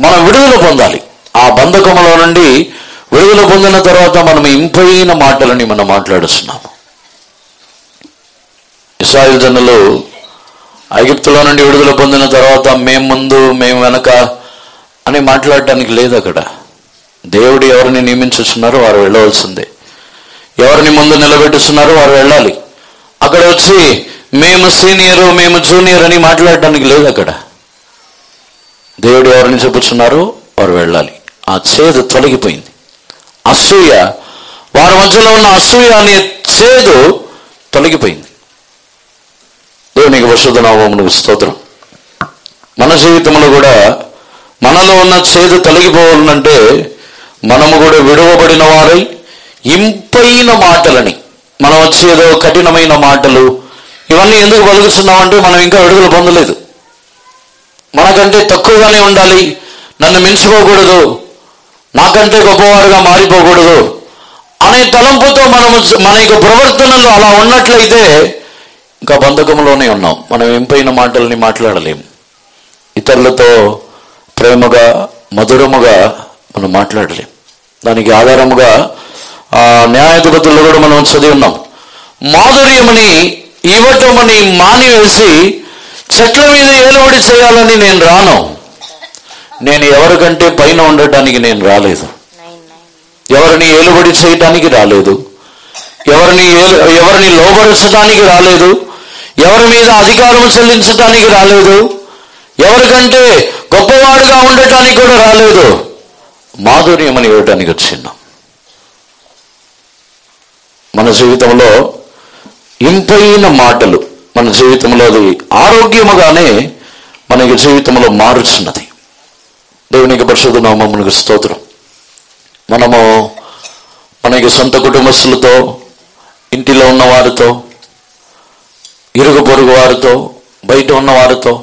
మనం విడుదల పొందాలి. ఆ బంధకములో నుండి విడుదల పొందిన తర్వాత మనం ఇంపైన మాటలని మనం మాట్లాడుతున్నాము. ఇశ్రాయేలు జనులు ఐగుప్తులో నుండి విడుదల పొందిన తర్వాత మేము ముందు, మేము వెనక అని మాట్లాడటానికి లేదు. అక్కడ దేవుడు ఎవరిని నియమించుతున్నారో వారు వెళ్ళవలసిందే. ఎవరిని ముందు నిలబెట్టుస్తున్నారో వారు వెళ్ళాలి. అక్కడ వచ్చి మేము సీనియరు, మేము జూనియర్ అని మాట్లాడటానికి లేదు. అక్కడ దేవుడు ఎవరిని చెప్పుచున్నారో వారు వెళ్ళాలి. ఆ చేదు తొలగిపోయింది. అసూయ, వారి మధ్యలో ఉన్న అసూయ అనే చేదు తొలగిపోయింది. దేవునికి పరిశుద్ధ నామమునకు స్తోత్రం. మన జీవితంలో కూడా మనలో ఉన్న చేదు తొలగిపోవాలంటే మనము కూడా విడువబడిన వారై ఇంపైన మాటలని, మనం వచ్చి ఏదో కఠినమైన మాటలు ఇవన్నీ ఎందుకు పలుకుతున్నామంటే మనం ఇంకా విడుదల పొందలేదు. మనకంటే తక్కువగానే ఉండాలి, నన్ను మించిపోకూడదు, నాకంటే గొప్పవారుగా మారిపోకూడదు అనే తలంపుతో మనము మన యొక్క ప్రవర్తనలో అలా ఉన్నట్లయితే ఇంకా బంధకంలోనే ఉన్నాం. మనం ఇంపైన మాటల్ని మాట్లాడలేము. ఇతరులతో ప్రేమగా, మధురముగా మనం మాట్లాడలేం. దానికి ఆధారముగా న్యాయాధిపతుల్లో కూడా మనం చదివి ఉన్నాం. మాధుర్యమని ఇవ్వటమని మానివేసి చెట్ల మీద ఏలుబడి చేయాలని నేను రాను, నేను ఎవరికంటే పైన ఉండటానికి నేను రాలేదు, ఎవరిని ఏలుబడి చేయటానికి రాలేదు, ఎవరిని లోబరచడానికి రాలేదు, ఎవరి మీద అధికారం చెల్లించడానికి రాలేదు, ఎవరికంటే గొప్పవాడుగా ఉండటానికి కూడా రాలేదు, మాధుర్యం అని ఇవ్వటానికి వచ్చిన్నాం. మన జీవితంలో ఇంపైన మాటలు మన జీవితంలో అది ఆరోగ్యముగానే మనకి జీవితంలో మారుచున్నది. దేవునికి పరిశుద్ధ నామమునకు స్తోత్రం. మనము మనకి సొంత కుటుంబస్తులతో, ఇంటిలో ఉన్న వారితో, ఇరుగు పొరుగు వారితో, బయట ఉన్న వారితో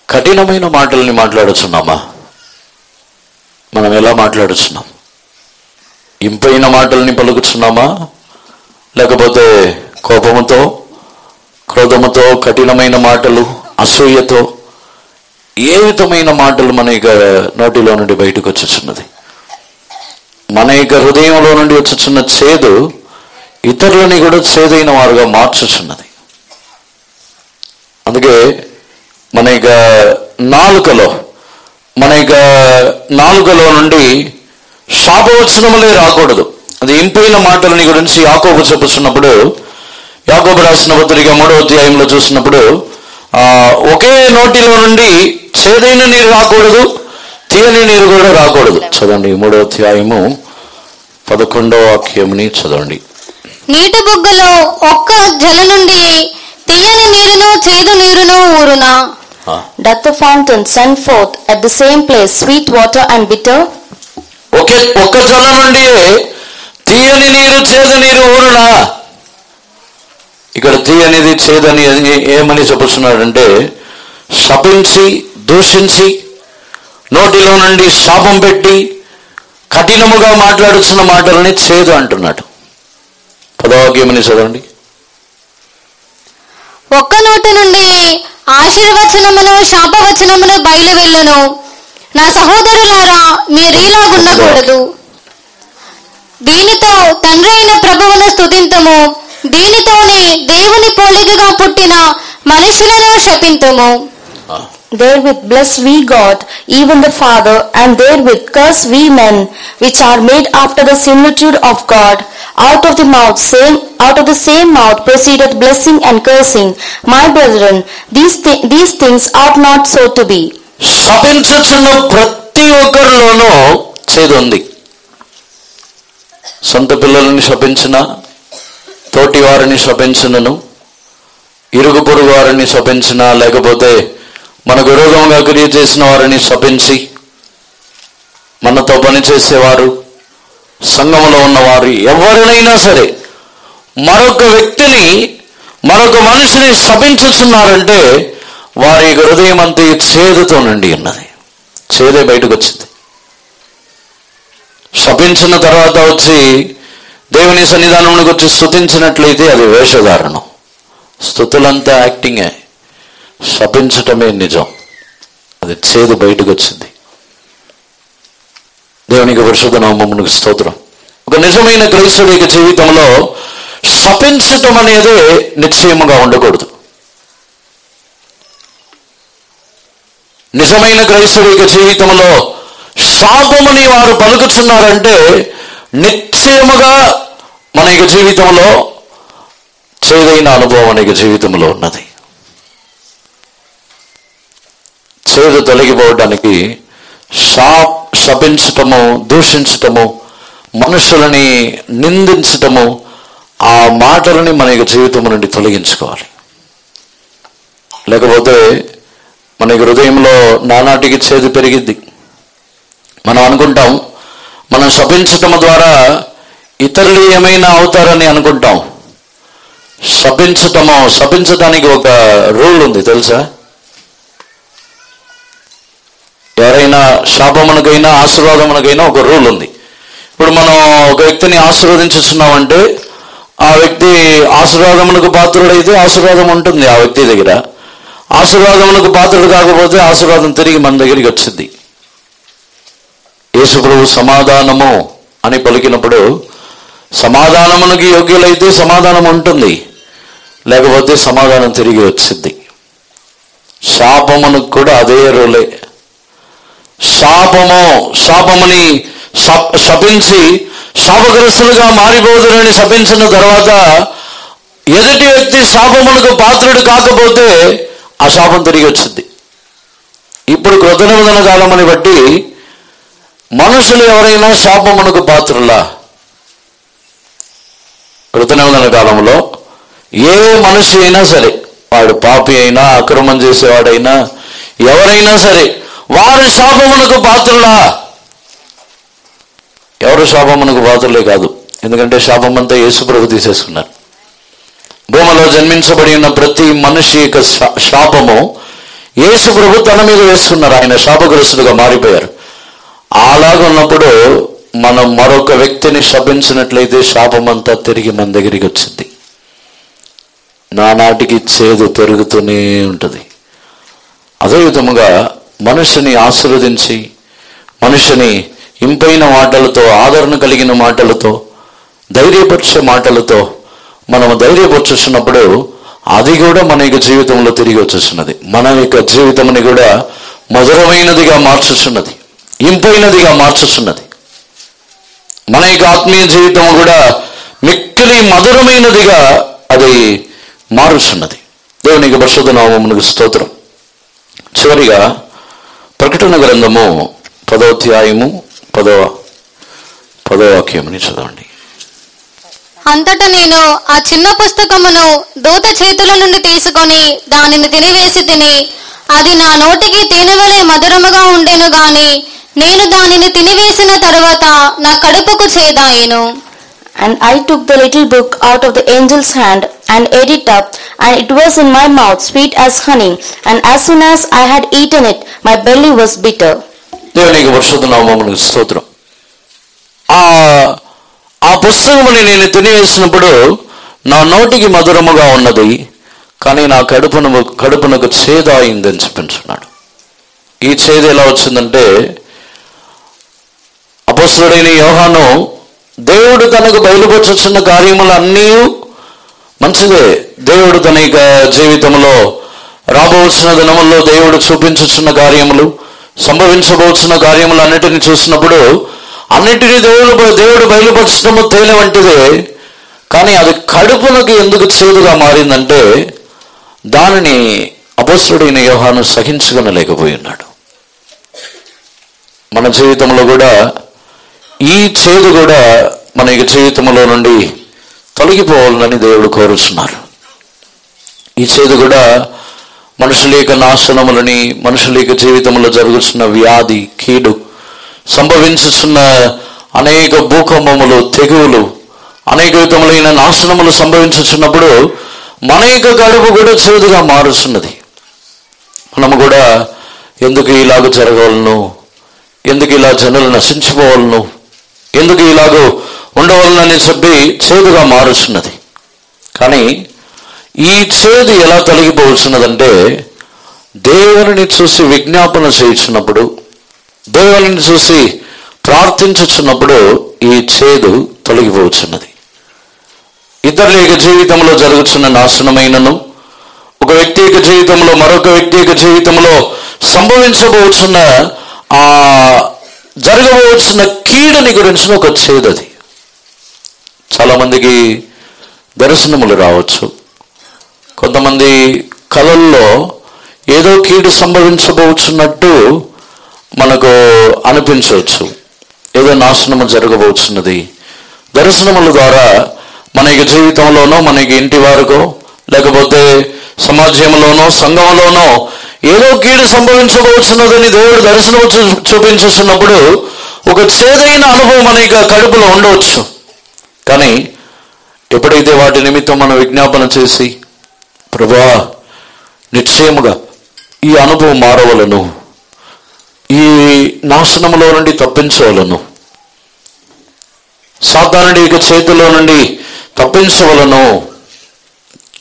కఠినమైన మాటల్ని మాట్లాడుచున్నామా? మనం ఎలా మాట్లాడుచున్నాం? ఇంపైన మాటల్ని పలుకుచున్నామా, లేకపోతే కోపముతో, క్రోధముతో, కఠినమైన మాటలు, అసూయతో, ఏ విధమైన మాటలు మన యొక్క నోటిలో నుండి బయటకు వచ్చుచున్నది? మన యొక్క హృదయంలో నుండి వచ్చుచున్న చేదు ఇతరులని కూడా చేదైన వారుగా మార్చుచున్నది. అందుకే మన యొక్క నాలుకలో నుండి శాపవచనములే రాకూడదు. అది ఇంపైన మాటలని గురించి యాకోబు చెప్పుచున్నప్పుడు, యాకోబు రాసిన పత్రిక 3వ అధ్యాయంలో చూసినప్పుడు, ఒకే నోటిలో నుండి చేదైన నీరు రాకూడదు, తీయని నీరు కూడా రాకూడదు. చదవండి 3వ అధ్యాయము 11వ వాక్యంని చదవండి. నీటి బుగ్గలో ఒక్క జల నుండి తీయని నీరును చేదు నీరును ఊరునా? Doth the fountain send forth at the same place sweet water and bitter? ఒక్క జల నుండి తీయని నీరు చేదు నీరు ఊరునా? ఇక్కడ తీయనిది చేదని ఏమని చెప్పుతున్నాడంటే, శపించి, దూషించి, నోటిలో నుండి శాపం పెట్టి కఠినముగా మాట్లాడుతున్న మాటలని చేదు అంటున్నాడు. 10వ వాక్యమని చదవండి. ఒక్క నోటి నుండి ఆశీర్వచనమును శాపవచనమును బయలువెళ్ళును. నా సహోదరులారా, మీరీలాగుండకూడదు. దీనితో తండ్రి అయిన ప్రభువును స్తుతింతుము, దీనితోనే దేవుని పోలికగా పుట్టిన మనుషులను శపింతుము. Therewith bless we God, even the Father, and therewith curse we men, which are made after the similitude of God. Out of the same mouth proceedeth blessing and cursing. My brethren, these things ought not so to be. శపించుచున్న ప్రతి ఒక్కరిలోనూ చేదు ఉంది. సొంత పిల్లలని శపించిన, తోటి వారిని శపించినను, ఇరుగు పొరుగు వారిని శపించిన, లేకపోతే మనకు విరోధంగా క్రియ చేసిన వారిని శపించి, మనతో పనిచేసేవారు, సంఘంలో ఉన్నవారు, ఎవరినైనా సరే మరొక వ్యక్తిని, మరొక మనిషిని శపించుచున్నారంటే వారి హృదయం అంతా చేదుతో నిండి ఉన్నది. చేదే బయటకు వచ్చింది. శపించిన తర్వాత వచ్చి దేవుని సన్నిధానంలోకి వచ్చి స్తుతించినట్లయితే అది వేషధారణం. స్తుతులంతా యాక్టింగే, శపించటమే నిజం. అది చేదు బయటకు వచ్చింది. దేవునికి పరిశుద్ధ నామమునకు స్తోత్రం. ఒక నిజమైన క్రైస్తవుడి యొక్క జీవితంలో శపించటం అనేది నిశ్చయముగా ఉండకూడదు. నిజమైన క్రైస్తవుడి యొక్క జీవితంలో శాపముని వారు పలుకుచున్నారంటే నిశ్చయముగా మన యొక్క జీవితంలో చేదైన అనుభవం మన యొక్క జీవితంలో ఉన్నది. చేదు తొలగిపోవడానికి శపించటము, దూషించటము, మనుషులని నిందించటము, ఆ మాటలని మన యొక్క జీవితం నుండి తొలగించుకోవాలి. లేకపోతే మన హృదయంలో నానాటికి చేదు పెరిగిద్ది. మనం అనుకుంటాం మనం శపించటం ద్వారా ఇతరులు ఏమైనా అవుతారని అనుకుంటాం. శపించటానికి ఒక రూల్ ఉంది తెలుసా? ఎవరైనా శాపమునకైనా ఆశీర్వాదమునకైనా ఒక రూల్ ఉంది. ఇప్పుడు మనం ఒక వ్యక్తిని ఆశీర్వదించుతున్నామంటే ఆ వ్యక్తి ఆశీర్వాదమునకు పాత్రుడైతే ఆశీర్వాదం ఉంటుంది ఆ వ్యక్తి దగ్గర. ఆశీర్వాదమునకు పాత్రుడు కాకపోతే ఆశీర్వాదం తిరిగి మన దగ్గరికి వచ్చింది. యేసు ప్రభువు సమాధానము అని పలికినప్పుడు సమాధానమునకు యోగ్యులైతే సమాధానం ఉంటుంది, లేకపోతే సమాధానం తిరిగి వచ్చింది. శాపమునకు కూడా అదే రూలే. శాపముని శపించి శాపగ్రస్తులుగా మారిపోదురని శపించిన తర్వాత ఎదుటి వ్యక్తి శాపమునకు పాత్రుడు కాకపోతే ఆ శాపం తిరిగి వచ్చింది. ఇప్పుడు కృత నిబంధన కాలమని బట్టి మనుషులు ఎవరైనా శాపమునకు పాత్రులా? కృత నిబంధన కాలంలో ఏ మనిషి అయినా సరే, వాడు పాపి అయినా అక్రమం చేసేవాడైనా ఎవరైనా సరే, వారు శాపమునకు పాత్రులా? ఎవరు శాపమునకు పాత్రులే కాదు. ఎందుకంటే శాపం అంతా యేసుప్రభు తీసేసుకున్నారు. భూమిలో జన్మించబడి ఉన్న ప్రతి మనిషి యొక్క శాపము యేసుప్రభు తన మీద వేసుకున్నారు. ఆయన శాపగ్రస్తులుగా మారిపోయారు. అలాగ ఉన్నప్పుడు మనం మరొక వ్యక్తిని శపించినట్లయితే శాపమంతా తిరిగి మన దగ్గరికి వచ్చింది. నానాటికి చేదు పెరుగుతూనే ఉంటుంది. అదే విధముగా మనుషుని ఆశీర్వదించి, మనుషుని ఇంపైన మాటలతో, ఆదరణ కలిగిన మాటలతో, ధైర్యపరిచే మాటలతో మనము ధైర్యపరుచున్నప్పుడు అది కూడా మన యొక్క జీవితంలో తిరిగి వచ్చేస్తున్నది. మన యొక్క జీవితంని కూడా మధురమైనదిగా మార్చుచున్నది, ఇంపైనదిగా మార్చుచున్నది. మన యొక్క ఆత్మీయ జీవితం కూడా మిక్కిలి మధురమైనదిగా అది మారుచున్నది. దేవునికి పరిశుద్ధ నామమునకు స్తోత్రం. చివరిగా ప్రకటన గ్రంథము 10వ అధ్యాయము 10వ వాక్యముని చదవండి. అంతటా నేను ఆ చిన్న పుస్తకమును దూత చేతుల నుండి తీసుకొని దానిని తినివేసి తిని, అది నా నోటికి తేనె వలె మధురముగా ఉండెను గాని నేను దానిని తినివేసిన తరువాత నా కడుపుకు చేదాయెను. And I took the little book out of the angel's hand and ate it up, and it was in my mouth sweet as honey, and as soon as I had eaten it, my belly was bitter. దేవునికి పరిశుద్ధ నామమునకు స్తోత్రం. ఆ పుస్తకముని నేను తినివేసినప్పుడు నా నోటికి మధురముగా ఉన్నది, కానీ నా కడుపునకు చేదాయిందని చెప్పించున్నాడు. ఈ చేదు ఎలా వచ్చిందంటే, అపొస్తలుడైన యోహాను దేవుడు తనకు బయలుపరచుచున్న కార్యములు అన్నీ మంచిదే. దేవుడు తన యొక్క జీవితంలో రాబోతున్న దినముల్లో దేవుడు చూపించుచున్న కార్యములు, సంభవించబోతున్న కార్యములు అన్నిటిని చూసినప్పుడు అన్నిటినీ దేవుడు బయలుపరచడము తేనె వంటిదే. కానీ అది కడుపునకు ఎందుకు చేదుగా మారిందంటే దానిని అపొస్తలుడైన యోహాను సహించుకొనలేకపోయి ఉన్నాడు. మన జీవితంలో కూడా ఈ చేదు కూడా మన యొక్క జీవితంలో నుండి తొలగిపోవాలని దేవుడు కోరుచున్నారు. ఈ చేదు కూడా మనుషుల యొక్క నాశనములని, మనుషుల యొక్క జీవితంలో జరుగుతున్న వ్యాధి, కీడు, సంభవించుతున్న అనేక భూకంపములు, తెగువులు, అనేక విధములైన నాశనములు సంభవించుచున్నప్పుడు మన యొక్క కడుపు కూడా చేదుగా మారుతున్నది. మనము కూడా ఎందుకు ఇలాగ జరగవలను, ఎందుకు ఇలా జనులు నశించిపోవాలను, ఎందుకు ఇలాగూ ఉండవాలని చెప్పి చేదుగా మారుస్తున్నది. కానీ ఈ చేదు ఎలా తొలగిపోవచ్చున్నదంటే దేవుని చూసి విజ్ఞాపన చేయించినప్పుడు, దేవుని చూసి ప్రార్థించుచున్నప్పుడు ఈ చేదు తొలగిపోవచ్చున్నది. ఇతరుల యొక్క జీవితంలో జరుగుతున్న నాశనమైనను, ఒక వ్యక్తి యొక్క జీవితంలో మరొక వ్యక్తి యొక్క జీవితంలో సంభవించబోతున్న జరగబోతున్న కీడుని గురించిన ఒక చేదు అది. చాలామందికి దర్శనములు రావచ్చు. కొంతమంది కలల్లో ఏదో కీడు సంభవించబోతున్నట్టు మనకు అనిపించవచ్చు. ఏదో నాశనము జరగబోతున్నది. దర్శనముల ద్వారా మన యొక్క జీవితంలోనో, మనకి ఇంటి వారికో, లేకపోతే సమాజంలోనో, సంఘంలోనో ఏదో కీడు సంభవించబోతున్నదని దేవుడు దర్శనం చూపించుతున్నప్పుడు ఒక చేదైన అనుభవం మన యొక్క కడుపులో ఉండవచ్చు. కానీ ఎప్పుడైతే వాటి నిమిత్తం మనం విజ్ఞాపన చేసి, ప్రభువా నిశ్చయముగా ఈ అనుభవం మారవలను, ఈ నాశనములో నుండి తప్పించవలను, సాతానుడి యొక్క చేతిలో నుండి తప్పించవలను.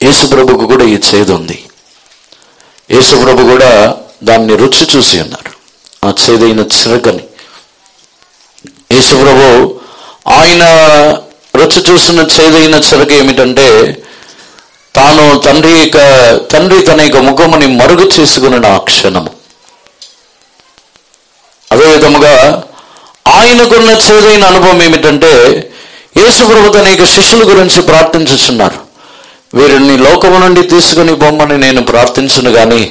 యేసుప్రభుకు కూడా ఈ చేదు ఉంది. యేసుప్రభు కూడా దాన్ని రుచి చూసి ఉన్నారు, ఆ చేదైన చిరకని. యేసుప్రభు ఆయన రుచి చూసిన చేదైన చిరక ఏమిటంటే తండ్రి తన యొక్క ముఖముని మరుగు చేసుకున్న ఆ క్షణము. అదే ప్రకారముగా ఆయనకున్న చేదైన అనుభవం ఏమిటంటే, యేసు ప్రభువు అనేక శిష్యుల గురించి ప్రార్థించుచున్నారు. వీరిని లోకము నుండి తీసుకుని బొమ్మని నేను ప్రార్థించును గాని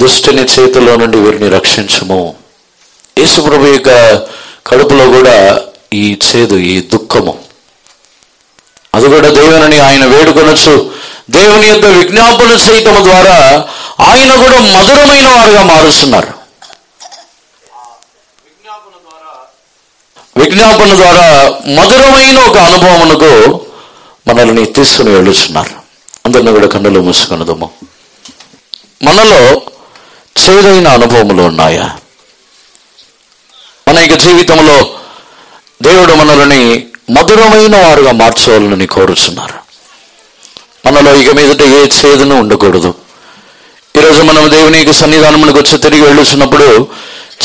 దుష్టుని చేతిలో నుండి వీరిని రక్షించుము. యేసు ప్రభు యొక్క కడుపులో కూడా ఈ చేదు, ఈ దుఃఖము, అది కూడా దేవుని ఆయన వేడుకొనొచ్చు. దేవుని యొక్క విజ్ఞాపన చేయటం ద్వారా ఆయన కూడా మధురమైన వారుగా మారుస్తున్నారు. విజ్ఞాపన ద్వారా మధురమైన ఒక అనుభవమునకు మనల్ని తీసుకుని వెళ్ళుచున్నారు. అందరినీ కూడా కన్నులు మూసుకొనుదాము. మనలో చేదైన అనుభవములు ఉన్నాయా? మన యొక్క జీవితంలో దేవుడు మనల్ని మధురమైన వారుగా మార్చవాలని కోరుచున్నారు. మనలో ఇక మీదట ఏ చేదును ఉండకూడదు. ఈరోజు మనం దేవుని యొక్క సన్నిధానమునకు వచ్చి తిరిగి వెళ్ళుచున్నప్పుడు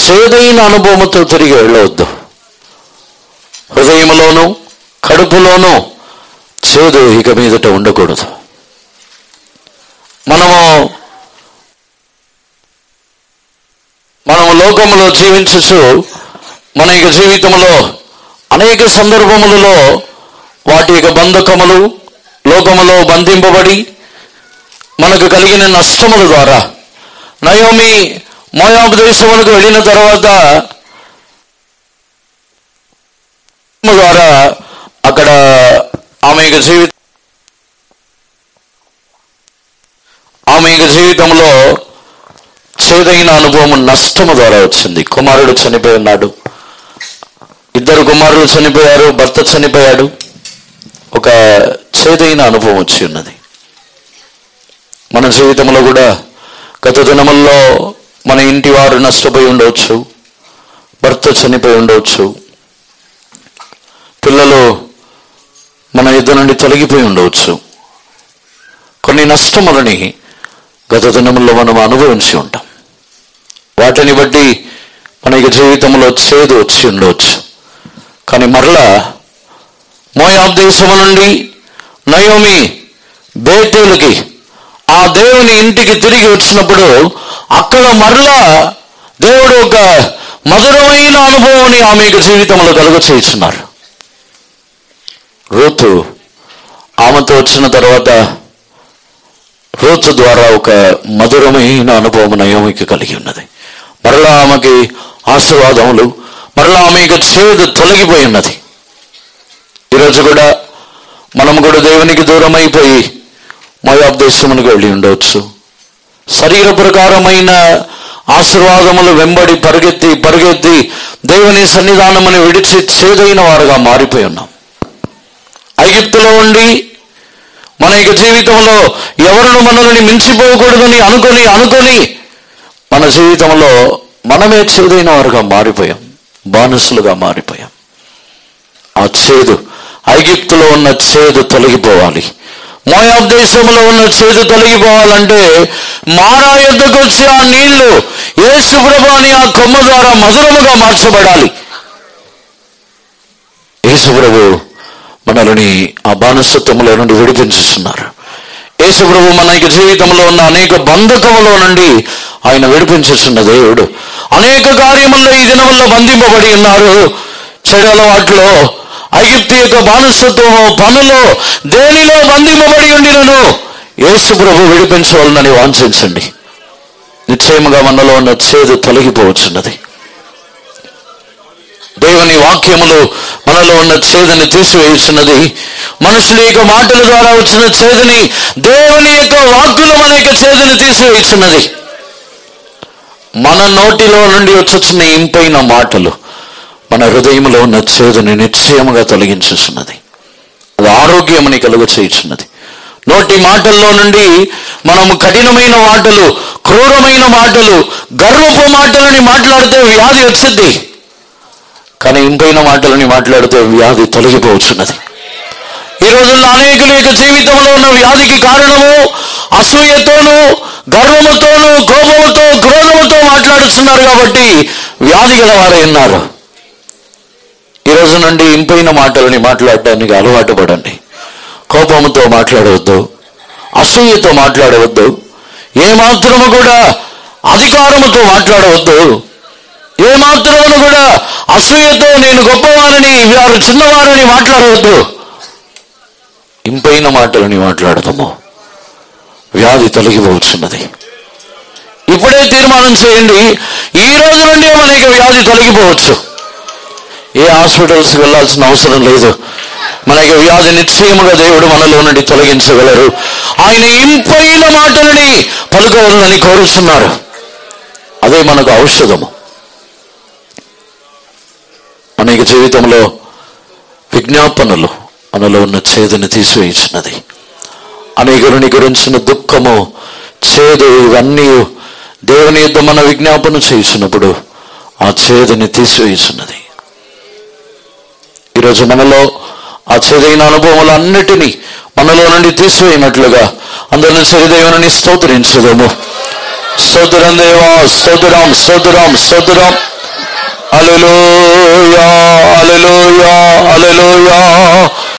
చేదైన అనుభవంతో తిరిగి వెళ్ళవద్దు. హృదయంలోనూ కడుపులోనూ చేదు ఇక మీదట ఉండకూడదు. మనము లోకములో జీవించచ్చు. మన యొక్క జీవితంలో అనేక సందర్భములలో వాటి యొక్క బంధకములు, లోకములో బంధింపబడి మనకు కలిగిన నష్టముల ద్వారా, నయోమి మోయాబు దేశములకు వెళ్ళిన తర్వాత ద్వారా అక్కడ ఆమె యొక్క జీవితంలో చేదైన అనుభవం నష్టము ద్వారా వచ్చింది. కుమారుడు చనిపోయి ఉన్నాడు, 2 కుమారులు చనిపోయారు, భర్త చనిపోయాడు. ఒక చేదైన అనుభవం వచ్చి ఉన్నది. మన జీవితంలో కూడా గత దినముల్లో మన ఇంటి వారు నష్టపోయి ఉండవచ్చు, భర్త చనిపోయి ఉండవచ్చు, పిల్లలు మన యుద్ధ నుండి తొలగిపోయి ఉండవచ్చు. కొన్ని నష్టములని గత దినముల్లో మనం అనుభవించి ఉంటాం. వాటిని బట్టి మన యొక్క జీవితంలో చేదు వచ్చి ఉండవచ్చు. కానీ మరలా మోయాబు దేశము నుండి నయోమి బేతేలుకి, ఆ దేవుని ఇంటికి తిరిగి వచ్చినప్పుడు అక్కడ మరలా దేవుడు ఒక మధురమైన అనుభవాన్ని ఆమె యొక్క జీవితంలో కలుగచేస్తున్నారు. రూతు ఆమెతో వచ్చిన తర్వాత రూతు ద్వారా ఒక మధురమైన అనుభవం నయోమికి కలిగి ఉన్నది. మరలా ఆమెకి ఆశీర్వాదములు, మరలా ఆమె యొక్క చేదు తొలగిపోయి ఉన్నది. ఈరోజు కూడా మనము కూడా దేవునికి దూరం అయిపోయి మోయాబు దేశమునకు వెళ్ళి ఉండవచ్చు. శరీర ప్రకారమైన ఆశీర్వాదములు వెంబడి పరిగెత్తి దేవుని సన్నిధానముని విడిచి చేదైన వారుగా మారిపోయి ఉన్నాం. ఐగుప్తులో ఉండి మన యొక్క జీవితంలో ఎవరును మనల్ని మించిపోకూడదని అనుకొని మన జీవితంలో మనమే చేదైన వారుగా మారిపోయాం, బానిసలుగా మారిపోయాం. ఆ చేదు, ఐగుప్తులో ఉన్న చేదు తొలగిపోవాలి. మోయాబు దేశంలో ఉన్న చేదు తొలగిపోవాలంటే మారా యొద్దకు వచ్చి ఆ నీళ్లు యేసు ప్రభువు అని ఆ కొమ్మ ద్వారా మధురముగా మార్చబడాలి. యేసు ప్రభువు మనల్ని ఆ బానిసత్వంలో నుండి విడిపించుతున్నారు. యేసు ప్రభువు మన యొక్క జీవితంలో ఉన్న అనేక బంధకములో నుండి ఆయన విడిపించుతున్న దేవుడు. అనేక కార్యముల్లో ఈ దినముల్లో బంధింపబడి ఉన్నారు. చెడు అలవాట్లో, ఐగుప్తు యొక్క బానిసత్వము, పనులో, దేనిలో బంధింపబడి ఉండినను యేసు ప్రభు విడిపించవాలని వాంఛించండి. నిశ్చయముగా మనలో ఉన్న చేదు తొలగిపోవచ్చున్నది. దేవుని వాక్యములు మనలో ఉన్న చేదుని తీసివేయుచున్నది. మనుషుల యొక్క మాటల ద్వారా వచ్చిన చేదుని దేవుని యొక్క వాక్కులు మన యొక్క చేదుని తీసివేయుచున్నది. మన నోటిలో నుండి వచ్చుచున్న ఇంపైన మాటలు మన హృదయంలో ఉన్న చేదుని నిశ్చయముగా తొలగించుచున్నది. అది ఆరోగ్యమని కలుగ చేయుచున్నది. నోటి మాటల్లో నుండి మనము కఠినమైన మాటలు, క్రూరమైన మాటలు, గర్వపు మాటలని మాట్లాడితే వ్యాధి వచ్చింది. కానీ ఇంపైన మాటలని మాట్లాడితే వ్యాధి తొలగిపోవచ్చున్నది. ఈ రోజుల్లో అనేకుల యొక్క జీవితంలో ఉన్న వ్యాధికి కారణము అసూయతోనూ, గర్వముతోనూ, కోపముతో, క్రోధముతో మాట్లాడుతున్నారు. కాబట్టి వ్యాధి గలవారై ఉన్నారు. ఈ రోజు నుండి ఇంపైన మాటలని మాట్లాడటానికి అలవాటు పడండి. కోపముతో మాట్లాడవద్దు, అసూయతో మాట్లాడవద్దు, ఏమాత్రము కూడా అధికారముతో మాట్లాడవద్దు. ఏమాత్రమును కూడా అసూయతో నేను గొప్పవారని వారు చిన్నవారని మాట్లాడవద్దు. ఇంపైన మాటలని మాట్లాడతాము. వ్యాధి తొలగిపోవచ్చున్నది. ఇప్పుడే తీర్మానం చేయండి, ఈ రోజు నుండి మనకి వ్యాధి తొలగిపోవచ్చు. ఏ హాస్పిటల్స్ వెళ్ళాల్సిన అవసరం లేదు. మనకి వ్యాధి నిశ్చయముగా దేవుడు మనలో నుండి తొలగించగలరు. ఆయన ఇంపైన మాటలని పలుకవలని కోరుతున్నారు. అదే మనకు ఔషధము. అనేక జీవితంలో విజ్ఞాపనలు మనలో ఉన్న చేదుని తీసివేయించినది. అనేకుని గురించిన దుఃఖము, చేదు, ఇవన్నీ దేవుని యుద్ధ మన విజ్ఞాపన చేసినప్పుడు ఆ చేదుని తీసివేయించినది. ఈరోజు మనలో ఆ చేదైన అనుభవాలన్నిటినీ మనలో నుండి తీసివేయనట్లుగా అందరిని సరిదేవుని స్తోత్రించదము. స్తోత్రం దేవా, స్తోత్రం, స్తోత్రం, స్తోత్రం. హల్లెలూయా, హల్లెలూయా, హల్లెలూయా.